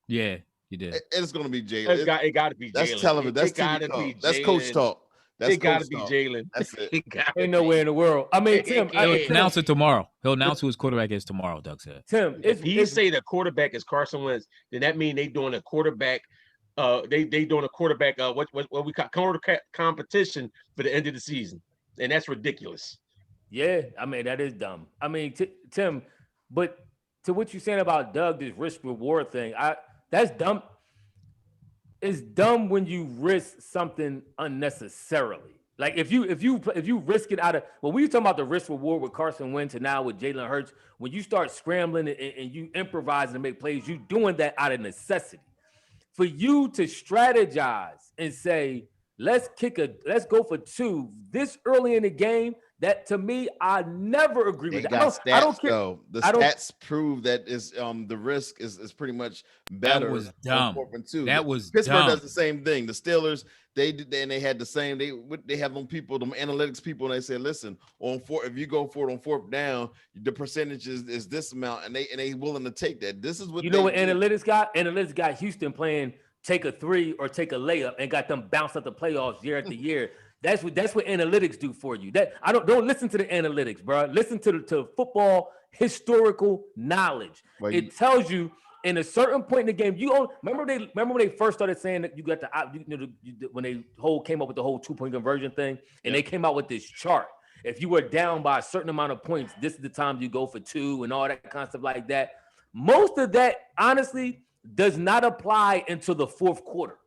Yeah. You did. It's going to be Jalen. It got to be Jalen. That's television. That's TV talk. That's coach talk. It got to be Jalen. That's it. Ain't nowhere in the world. I mean, Tim. He'll announce it tomorrow. He'll announce who his quarterback is tomorrow, Doug said. Tim, if he say the quarterback is Carson Wentz, then that means they doing a quarterback. They doing a quarterback. What we call quarterback competition for the end of the season, and that's ridiculous. Yeah, I mean that is dumb. I mean, Tim, but to what you're saying about Doug, this risk reward thing, that's dumb. It's dumb when you risk something unnecessarily. Like if you risk it out of we were talking about the risk reward with Carson Wentz and now with Jalen Hurts. When you start scrambling and you improvise and make plays, you doing that out of necessity. For you to strategize and say, let's go for 2 this early in the game. That to me, I never agree with that. I don't care. Though. The stats prove that is the risk is pretty much better. That was dumb. That was Pittsburgh dumb. does the same thing. The Steelers they had the same. They have them people, them analytics people, and they say, listen, if you go for it on 4th down, the percentage is this amount, and they willing to take that. This is what analytics got. Analytics got Houston playing take a 3 or take a layup and got them bounced at the playoffs year after year. That's what analytics do for you. That I don't listen to the analytics, bro. Listen to football historical knowledge. Well, it tells you in a certain point in the game. Remember when they first started saying that you got when they came up with the whole 2-point conversion thing, and they came out with this chart. If you were down by a certain amount of points, this is the time you go for 2 and all that kind of stuff like that. Most of that, honestly, does not apply until the fourth quarter.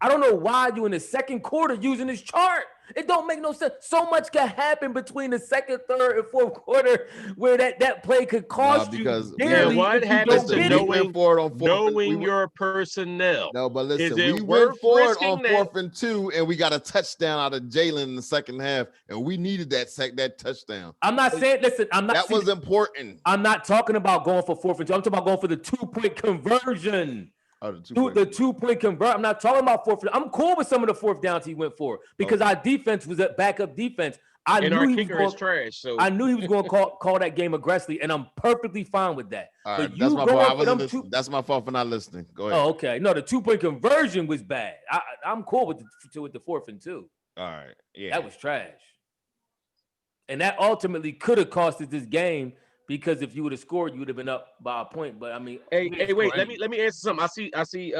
I don't know why you in the second quarter using this chart. It don't make no sense. So much can happen between the second, third, and fourth quarter where that play could cost you. What happens to knowing your personnel? No, but listen, we went for it on 4th and 2, and we got a touchdown out of Jalen in the second half, and we needed that touchdown. I'm not saying, listen, that was important. I'm not talking about going for 4th and 2. I'm talking about going for the 2-point conversion. Oh, the 2-point convert. I'm not talking about 4th. I'm cool with some of the 4th downs he went for because our defense was a backup defense. Our kicker is trash. So I knew he was going to call that game aggressively, and I'm perfectly fine with that. All right, that's my fault. That's my fault for not listening. Go ahead. Oh, okay. No, the 2-point conversion was bad. I'm cool with the 4th and 2. All right. Yeah, that was trash, and that ultimately could have cost us this game. Because if you would have scored, you would have been up by a point. But I mean, hey, wait, let me answer something. I see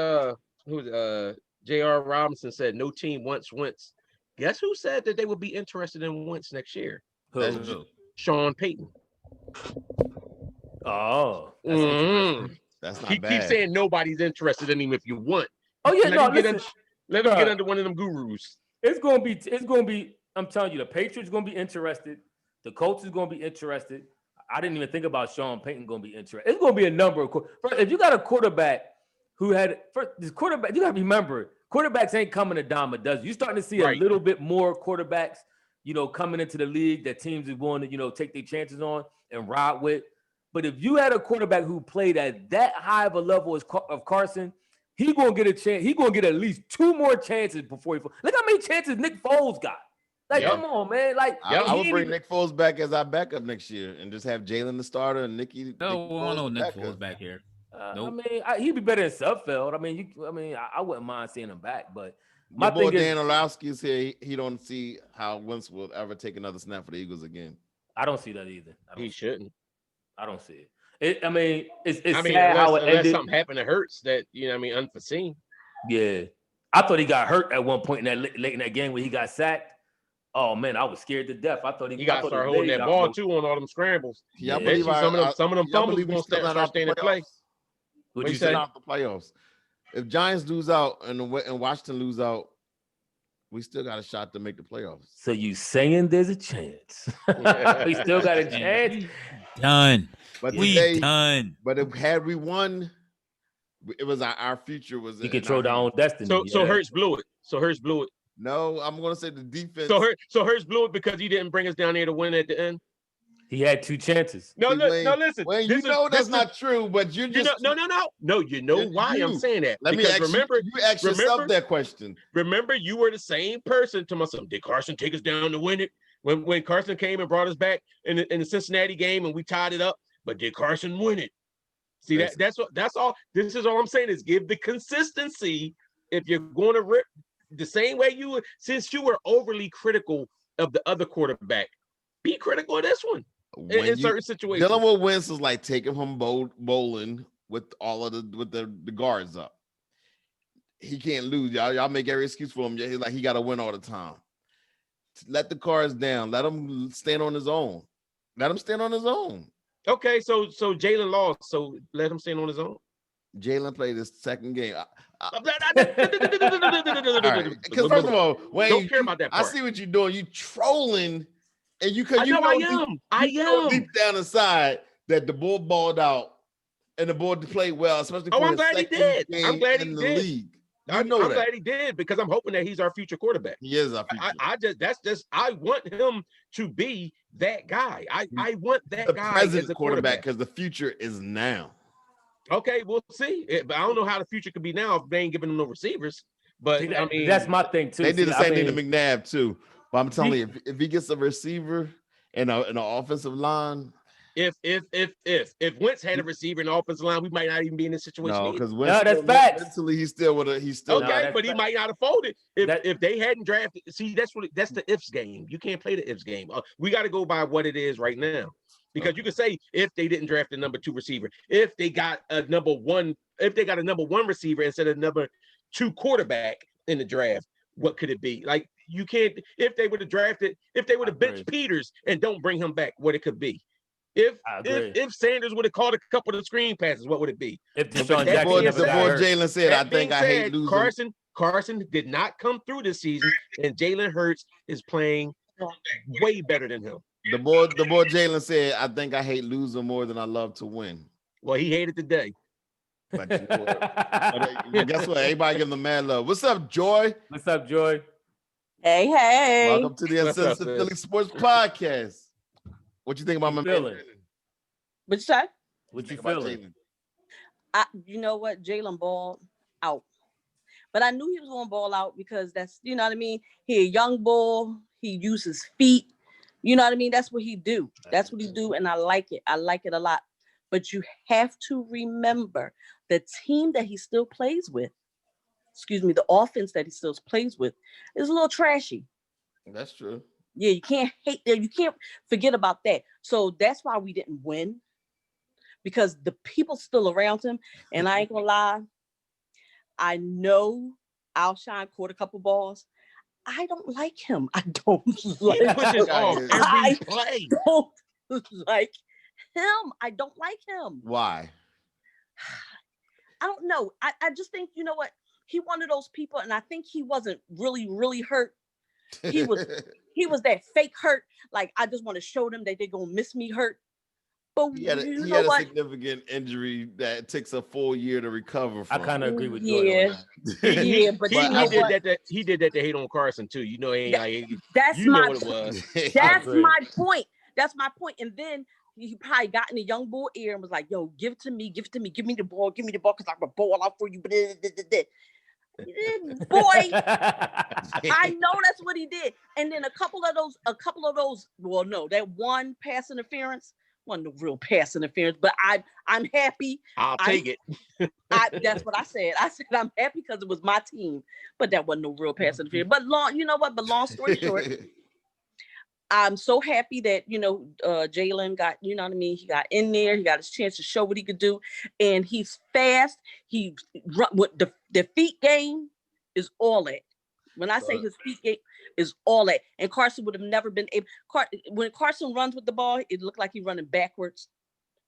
J.R. Robinson said no team wants Wentz. Guess who said that they would be interested in Wentz next year? Who? Sean Payton. Oh, that's not he bad. Keeps saying nobody's interested in him if you want. Oh yeah, let him get under one of them gurus. It's gonna be. I'm telling you, the Patriots gonna be interested. The Colts is gonna be interested. I didn't even think about Sean Payton going to be interested. It's going to be a number of if you got a quarterback who this quarterback, you got to remember, quarterbacks ain't coming a dime a dozen. You're starting to see a little bit more quarterbacks, coming into the league that teams are going to, take their chances on and ride with. But if you had a quarterback who played at that high of a level of Carson, he going to get a chance. He going to get at least 2 more chances before he. Look how many chances Nick Foles got. Like, come on, man. Like, I would bring Nick Foles back as our backup next year and just have Jalen the starter and Nick Nick Foles back here. Nope. I mean, he'd be better than Sudfeld. I wouldn't mind seeing him back, but my boy Dan Orlovsky is here. He don't see how Wentz will ever take another snap for the Eagles again. I don't see that either. He shouldn't. I don't see it. It's sad how it ended. Something happened to Hurts that unforeseen. Yeah, I thought he got hurt at one point in late in that game when he got sacked. Oh man, I was scared to death. I thought he got to start holding that ball too on all them scrambles. Yeah, I believe some of them fumbles gonna start staying in play. What you say? Out the playoffs. If Giants lose out and Washington lose out, we still got a shot to make the playoffs. So you saying there's a chance? We still got a chance. Done. But done. But had we won, it was our future was. We controlled our own destiny. So Hurts blew it. No, I'm going to say the defense. So Hurts blew it because he didn't bring us down there to win at the end. He had 2 chances. No, listen. Well, that's not true, but you're just no. No, you know why I'm saying that. You ask yourself that question. Remember, you were the same person to myself. Did Carson take us down to win it? When Carson came and brought us back in the Cincinnati game and we tied it up, but did Carson win it? See, that's all. This is all I'm saying is give the consistency. If you're going to rip the same way since you were overly critical of the other quarterback, be critical of this one in certain situations. Dealing with Wentz is like taking him bowling with all of the guards up. He can't lose. Y'all make every excuse for him. He got to win all the time. Let the cards down. Let him stand on his own. Okay, so Jalen lost. So let him stand on his own. Jalen played his second game. Because first of all, Wayne, don't care about that part. I see what you're doing. You trolling, and I am deep down inside that the bull balled out and the bull played well, especially. I'm glad he did. I'm glad he did. League. I'm glad he did because I'm hoping that he's our future quarterback. He is our future. I want him to be that guy. I want that guy present as a quarterback because the future is now. Okay, we'll see. But I don't know how the future could be now if they ain't giving them no receivers. But that's my thing too. They did the same thing to McNabb too. But I'm telling you, if he gets a receiver and an offensive line, If Wentz had a receiver in the offensive line, we might not even be in this situation. No, because that's facts. Mentally, he still would have. He's still okay, but he might not have folded if they hadn't drafted. See, that's the ifs game. You can't play the ifs game. We got to go by what it is right now, because you can say if they didn't draft the number 2 receiver, if they got a number one receiver instead of number 2 quarterback in the draft, what could it be? Like, you can't. If they would have benched Peters and don't bring him back, what it could be. If Sanders would have called a couple of screen passes, what would it be? If the boy Jalen said, I think I hate losing. Carson did not come through this season, and Jalen Hurts is playing way better than him. The boy Jalen said, I think I hate losing more than I love to win. Well, he hated today. But guess what? Everybody give him mad love. What's up, Joy? What's up, Joy? Hey. Welcome to the Uncensored Philly Sports Podcast. What you think about my feeling? What you say? What you feeling? You know what? Jalen balled out. But I knew he was going to ball out because that's, you know what I mean? He a young bull. He uses feet. You know what I mean? That's what he do. That's what he do. And I like it. I like it a lot. But you have to remember the team that he still plays with, the offense that he still plays with is a little trashy. That's true. Yeah, you can't hate them. You can't forget about that. So that's why we didn't win, because the people still around him. And I ain't gonna lie, I know Alshon caught a couple balls. I don't like him. I don't like him. I don't like him. I don't like him. Why? I don't know. I just think, you know what? He one of those people, and I think he wasn't really hurt. He was that fake hurt. Like, I just want to show them that they're gonna miss me hurt. But he had a significant injury that takes a full year to recover from. I kind of agree with you. Yeah, but he did that to hate on Carson too. You know, that's you my know what it was. That's my point. That's my point. And then he probably got in the young bull ear and was like, "Yo, give it to me, give me the ball, because I'm gonna ball out for you." Boy, I know that's what he did. And then a couple of those. Well, no, that one pass interference wasn't no real pass interference. But I'm happy. I'll take it. That's what I said. I said I'm happy because it was my team. But that wasn't no real pass interference. But long story short, I'm so happy that, Jalen got, you know what I mean? He got in there. He got his chance to show what he could do. And he's fast. He run with the feet game is all that. When I say his feet game is all that. And Carson would have never been able. When Carson runs with the ball, it looked like he's running backwards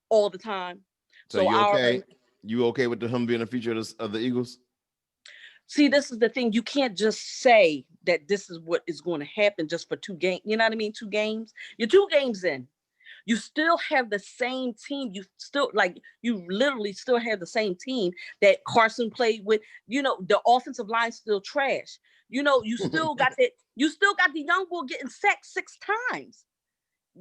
all the time. So you okay? You okay with him being a feature of the Eagles? See, this is the thing. You can't just say that this is what is going to happen just for 2 games. You know what I mean? 2 games. You're 2 games in. You still have the same team. You literally still have the same team that Carson played with. The offensive line still trash. You still got that. You still got the young boy getting sacked 6 times.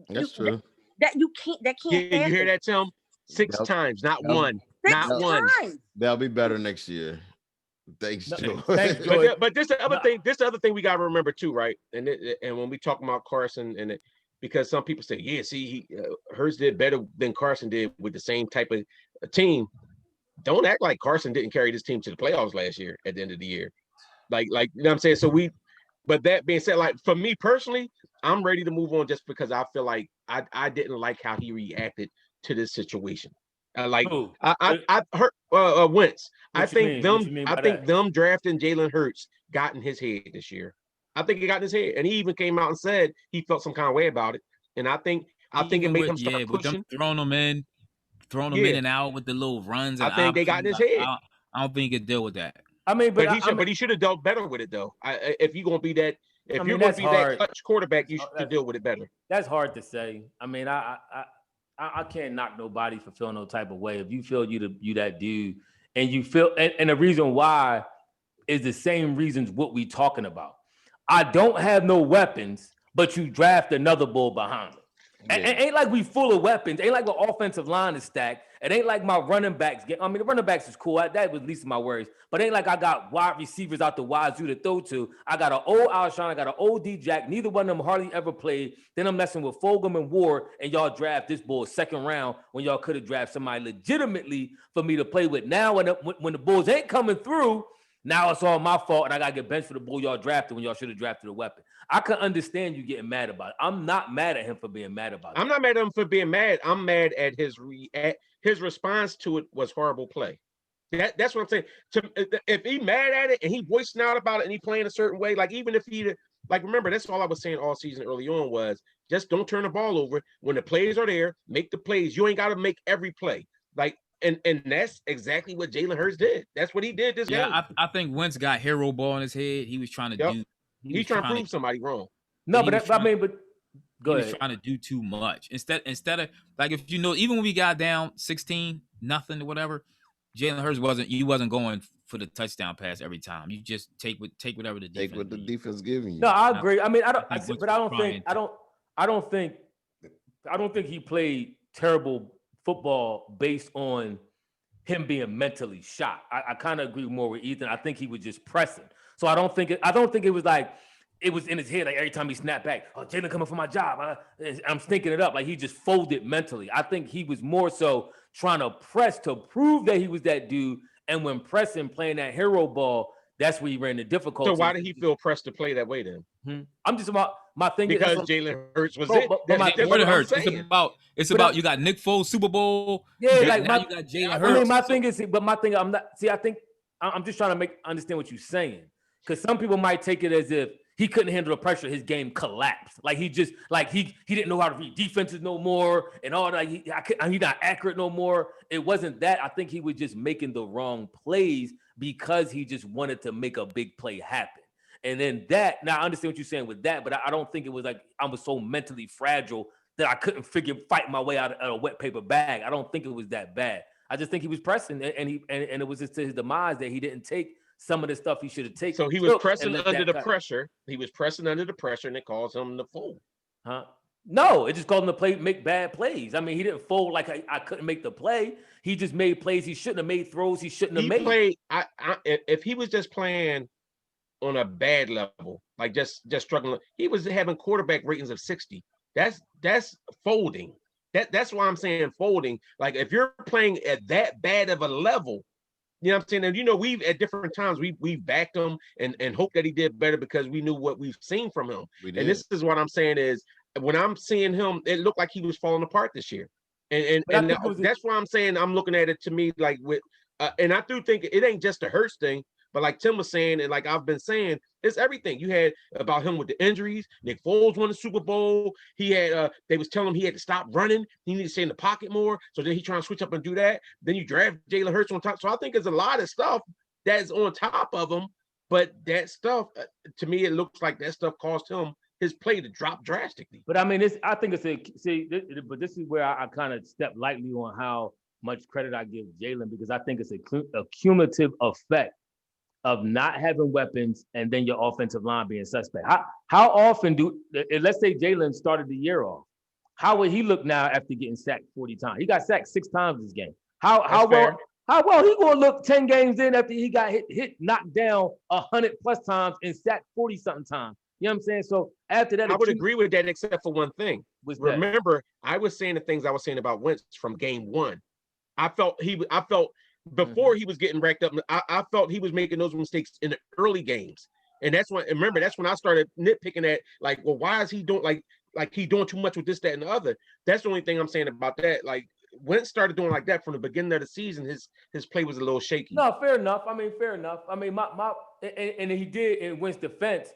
That's true. That can't happen. You hear that, Tim? 6 times, not one. 6 not one. times. They'll be better next year. Thanks, Joy. Thanks, Joy. But this the other thing. This the other thing we got to remember too, right? And when we talk about Carson, because some people say, yeah, see, Hurts did better than Carson did with the same type of team. Don't act like Carson didn't carry this team to the playoffs last year at the end of the year. Like you know what I'm saying? So but that being said, like for me personally, I'm ready to move on just because I feel like I didn't like how he reacted to this situation. I heard Wentz. I think them drafting Jalen Hurts got in his head this year. I think it got in his head, and he even came out and said he felt some kind of way about it. And I think it made him start pushing. With them throwing them in and out with the little runs. I think they got in his head. I don't think he could deal with that. I mean, but he should have dealt better with it though. If you're gonna be that, that clutch quarterback, you should deal with it better. That's hard to say. I mean, I can't knock nobody for feeling no type of way. If you feel you that dude, and you feel, and the reason why is the same reasons what we talking about. I don't have no weapons, but you draft another bull behind me. Yeah. Ain't like we full of weapons. Ain't like the offensive line is stacked. It ain't like my running backs get. I mean, the running backs is cool. That was least of my worries. But it ain't like I got wide receivers out the wazoo to throw to. I got an old Alshon. I got an old D-Jack. Neither one of them hardly ever played. Then I'm messing with Fulgham and Ward, and y'all draft this bull second round when y'all could have drafted somebody legitimately for me to play with. Now, when the Bulls ain't coming through, now it's all my fault, and I gotta get benched for the bull y'all drafted when y'all should have drafted a weapon. I can understand you getting mad about it. I'm not mad at him for being mad about it. I'm not mad at him for being mad. I'm mad at his response to it was horrible play. That's what I'm saying. If he mad at it and he voicing out about it and he playing a certain way, like even if he like remember that's all I was saying all season early on was just don't turn the ball over when the plays are there. Make the plays. You ain't got to make every play. Like. And that's exactly what Jalen Hurts did. That's what he did this game. Yeah, I think Wentz got hero ball in his head. He was trying to do. He's trying to prove somebody wrong. No, but go ahead. He was trying to do too much. Instead of like if even when we got down 16-0 or whatever, Jalen Hurts wasn't going for the touchdown pass every time. You just take whatever the defense. Take what the defense giving you. No, I agree. I mean, I don't think he played terrible football based on him being mentally shot. I kind of agree more with Ethan. I think he was just pressing. So I don't think it was like it was in his head like every time he snapped back, oh, Jalen coming for my job. I'm thinking it up. Like he just folded mentally. I think he was more so trying to press to prove that he was that dude. And when pressing, playing that hero ball, that's where he ran the difficulty. So why did he feel pressed to play that way then? I'm just about my thing because Jalen Hurts was it. Jalen Hurts. It's about you got Nick Foles Super Bowl. Yeah, like now you got Jalen Hurts. I mean, my thing is, but my thing, I'm not. See, I think I'm just trying to understand what you're saying because some people might take it as if he couldn't handle the pressure. His game collapsed. Like he just he didn't know how to read defenses no more and all that. He's not accurate no more. It wasn't that. I think he was just making the wrong plays because he just wanted to make a big play happen. And then now I understand what you're saying with that, but I don't think it was like I was so mentally fragile that I couldn't fight my way out of a wet paper bag. I don't think it was that bad. I just think he was pressing and it was just to his demise that he didn't take some of the stuff he should have taken. So he was pressing under the pressure. He was pressing under the pressure and it caused him to fold. Huh? No, it just caused him to make bad plays. I mean, he didn't fold like I couldn't make the play. He just made plays he shouldn't have made, throws he shouldn't have made. If he was just playing on a bad level, like just struggling, he was having quarterback ratings of 60. That's folding. That's why I'm saying folding. Like if you're playing at that bad of a level, you know what I'm saying? And we've at different times we've backed him and hoped that he did better because we knew what we've seen from him. And this is what I'm saying is when I'm seeing him, it looked like he was falling apart this year. And that's why I'm saying I'm looking at it to me like with and I do think it ain't just a Hurts thing, but like Tim was saying, and like I've been saying, it's everything. You had about him with the injuries. Nick Foles won the Super Bowl. He had they was telling him he had to stop running. He needed to stay in the pocket more. So then he trying to switch up and do that. Then you draft Jalen Hurts on top. So I think there's a lot of stuff that's on top of him. But that stuff, to me, it looks like that stuff caused him his play to drop drastically. But I mean, but this is where I kind of step lightly on how much credit I give Jalen because I think it's a cumulative effect of not having weapons and then your offensive line being suspect. How often let's say Jalen started the year off, how would he look now after getting sacked 40 times? He got sacked 6 times this game. How well he gonna look 10 games in after he got hit knocked down 100 plus times and sacked 40 something times? You know what I'm saying? So after that, I would agree with that, except for one thing. Remember, I was saying the things I was saying about Wentz from game 1. I felt before he was getting racked up, I felt he was making those mistakes in the early games. And that's when I started nitpicking at like, well, why is he doing like he doing too much with this, that, and the other? That's the only thing I'm saying about that. Like Wentz started doing like that from the beginning of the season, his play was a little shaky. No, fair enough. I mean, and he did in Wentz defense,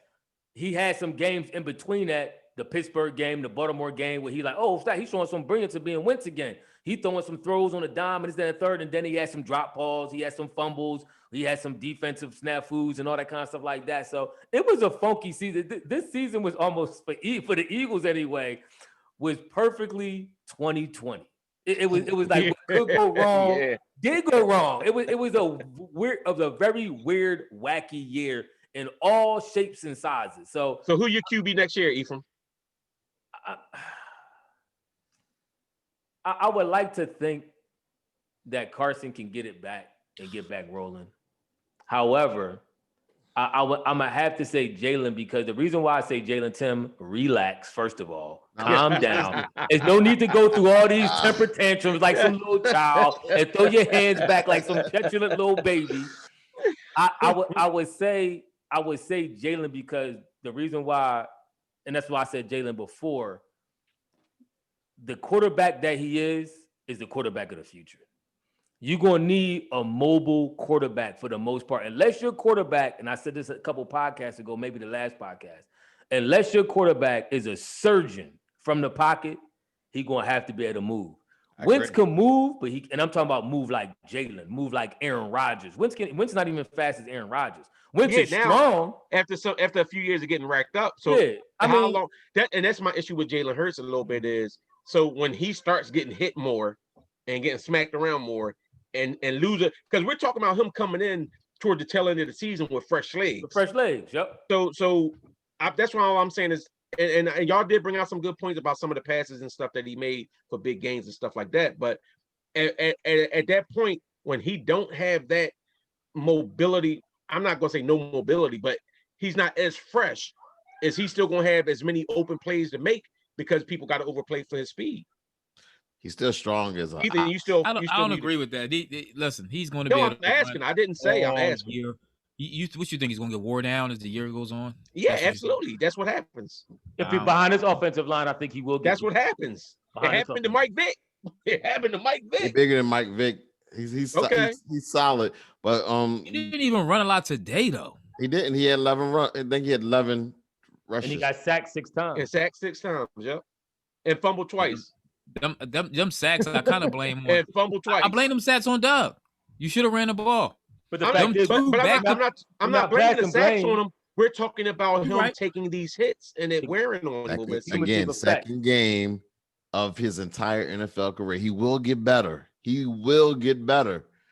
he had some games in between that, the Pittsburgh game, the Baltimore game, where he's showing some brilliance of being Wentz again. He throwing some throws on the dime and the third, and then he had some drop balls, he had some fumbles, he had some defensive snafus and all that kind of stuff like that. So it was a funky season. This season was almost for the Eagles anyway, was perfectly 2020. It was like what could go wrong, did go wrong. It was a very weird, wacky year in all shapes and sizes. So who your QB next year, Ephraim? I would like to think that Carson can get it back and get back rolling. However, I'm gonna have to say Jalen, because the reason why I say Jalen, Tim, relax. First of all, calm down. There's no need to go through all these temper tantrums like some little child and throw your hands back like some petulant little baby. I would say Jalen, because the reason why, and that's why I said Jalen before. The quarterback that he is the quarterback of the future. You're going to need a mobile quarterback for the most part. Unless your quarterback, and I said this a couple podcasts ago, maybe the last podcast, unless your quarterback is a surgeon from the pocket, he's going to have to be able to move. Wentz can move, but and I'm talking about move like Jalen, move like Aaron Rodgers. Wentz not even fast as Aaron Rodgers. Wentz is strong. After a few years of getting racked up. So yeah, how long and that's my issue with Jalen Hurts a little bit is, so when he starts getting hit more and getting smacked around more, and losing, because we're talking about him coming in toward the tail end of the season with fresh legs. Yep. So that's why all I'm saying is, and y'all did bring out some good points about some of the passes and stuff that he made for big gains and stuff like that. But at that point, when he don't have that mobility, I'm not going to say no mobility, but he's not as fresh. Is he still going to have as many open plays to make because people got to overplay for his speed? He's still strong as a. I don't agree with that. Listen, he's going to be. I'm asking. I didn't say. I'm asking. What you think he's going to get wore down as the year goes on? Yeah, absolutely. That's what happens. If you're behind his offensive line, I think he will. That's what happens. It happened to Mike Vick. He's bigger than Mike Vick. He's okay. He's solid, but he didn't even run a lot today though. He didn't. He had 11 runs. I think he had 11 rushes. And he got sacked 6 times. Yep. And fumbled twice. Them sacks, I kind of blame on. And fumbled twice. I blame them sacks on Doug. You should have ran the ball. But the fact is, I'm not blaming the sacks on him. We're talking about him taking these hits and it wearing on him a little bit. Again, second game of his entire NFL career. He will get better.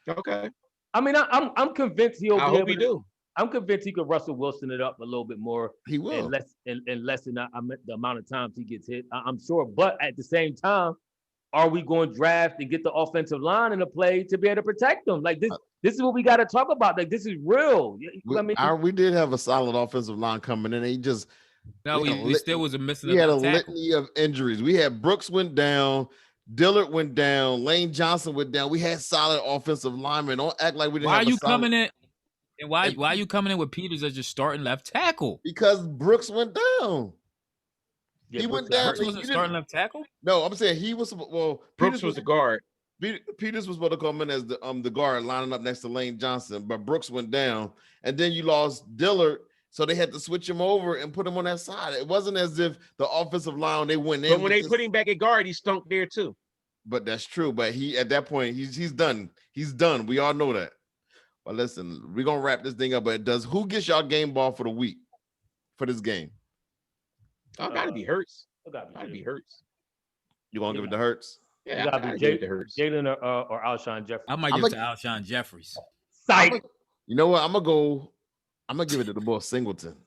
Okay. I mean, I'm convinced he'll. I hope he do. I'm convinced he could Russell Wilson it up a little bit more. He will. In less than the amount of times he gets hit. I'm sure. But at the same time, are we going to draft and get the offensive line in the play to be able to protect them? Like this is what we got to talk about. Like this is real. We did have a solid offensive line coming in. He just we still was missing. We had a litany of injuries. We had Brooks went down. Dillard went down. Lane Johnson went down. We had solid offensive linemen. Don't act like we didn't. Why are you coming in? And why are you coming in with Peters as your starting left tackle? Because Brooks went down. Yeah, he went down. Brooks wasn't starting left tackle? No, I'm saying he was. Well, Brooks was the guard. Peters was supposed to come in as the guard, lining up next to Lane Johnson, but Brooks went down, and then you lost Dillard, so they had to switch him over and put him on that side. It wasn't as if the offensive line they went in. But when they put him back at guard, he stunk there too. But that's true. But he at that point he's done. He's done. We all know that. But listen, we're gonna wrap this thing up. But who gets y'all game ball for the week for this game? I gotta be Hurts. Gotta be Hurts. You gonna give it to Hurts? Yeah, gotta be Jalen or Alshon Jeffries. I might give it to Alshon Jeffries. You know what? I'm gonna give it to the boy Singleton.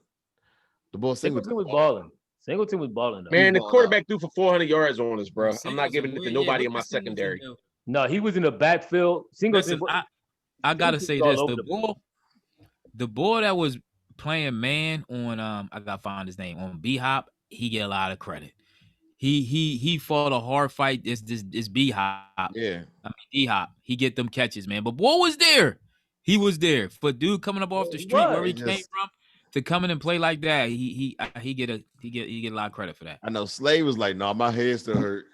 The boy Singleton was balling. Singleton was balling though. Man, the quarterback threw for 400 yards on us, bro. I'm not giving it to nobody in my secondary. No, he was in the backfield. Singleton. Listen, I gotta say this: the boy that was playing man on I gotta find his name on B-Hop, he get a lot of credit. He fought a hard fight. This B-Hop. Yeah. I mean D-Hop. He get them catches, man. But boy was there. He was there. For dude coming up off the street where he came from to come in and play like that, he get a lot of credit for that. I know Slade was like, "No, my head still hurt."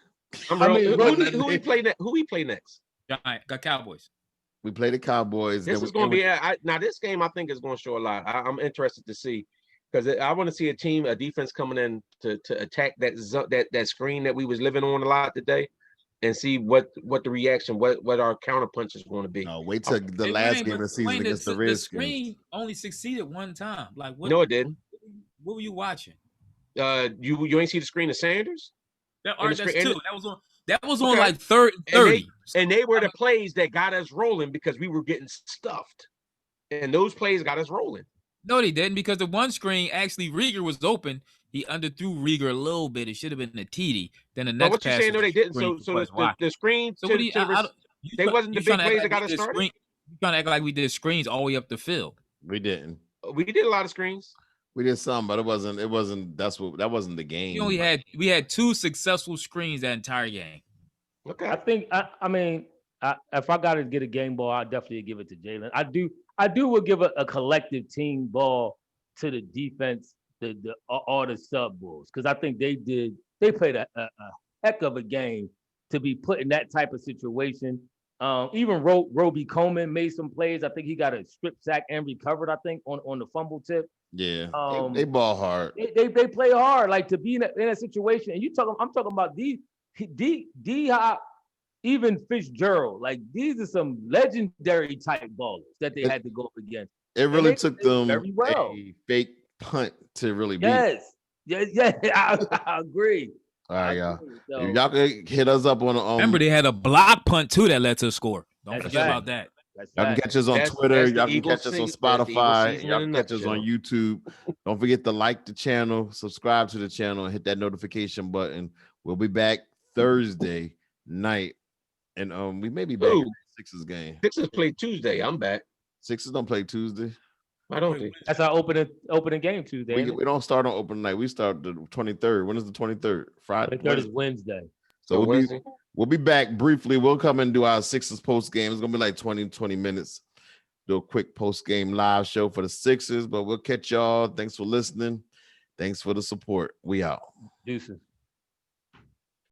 Who we play next? Who we play next? Got Cowboys. We play the Cowboys. This is going to be now. This game I think is going to show a lot. I'm interested to see because I want to see a defense coming in to attack that screen that we was living on a lot today, and see what the reaction, what our counter punch is going to be. No, wait till the last game of the season against the Redskins. The screen only succeeded one time. Like what? No, it didn't. What were you watching? You ain't see the screen of Sanders? That's two. That was on like 30. And they were the plays that got us rolling because we were getting stuffed. And those plays got us rolling. No, they didn't, because the one screen, actually, Rieger was open. He underthrew Rieger a little bit. It should have been a TD. Then the next pass. What you saying? No, they didn't. So the screen. So They wasn't the big plays that got us started. You trying to act like we did screens all the way up the field. We didn't. We did a lot of screens. We did some, but it wasn't. That wasn't the game. We had 2 successful screens that entire game. Okay. I think I mean if I got to get a game ball, I definitely give it to Jalen. I do would give a collective team ball to the defense, all the sub bulls, because I think they played a heck of a game to be put in that type of situation. Even Roby Coleman made some plays. I think he got a strip sack and recovered, I think, on the fumble tip. Yeah, they ball hard. They play hard, like to be in a situation. And I'm talking about D-Hop, even Fitzgerald. Like these are some legendary type ballers that they had to go up against. It really took them very well. A fake punt to really beat. Yes, I agree. All right, y'all. So, if y'all could hit us up on remember, they had a block punt too that led to a score. Don't forget about that. Y'all can catch us on Twitter. Y'all can catch us on Spotify. Y'all can catch us on YouTube. Don't forget to like the channel, subscribe to the channel, and hit that notification button. We'll be back Thursday night, and we may be back in Sixers game. Sixers play Tuesday. I'm back. Sixers don't play Tuesday. I don't think that's our opening game Tuesday. We don't start on opening night. We start the 23rd. When is the 23rd? Friday. 23rd is Wednesday. So we'll be back briefly. We'll come and do our Sixers post game. It's gonna be like 20 minutes. Do a quick post game live show for the Sixers, but we'll catch y'all. Thanks for listening. Thanks for the support. We out. Deuces.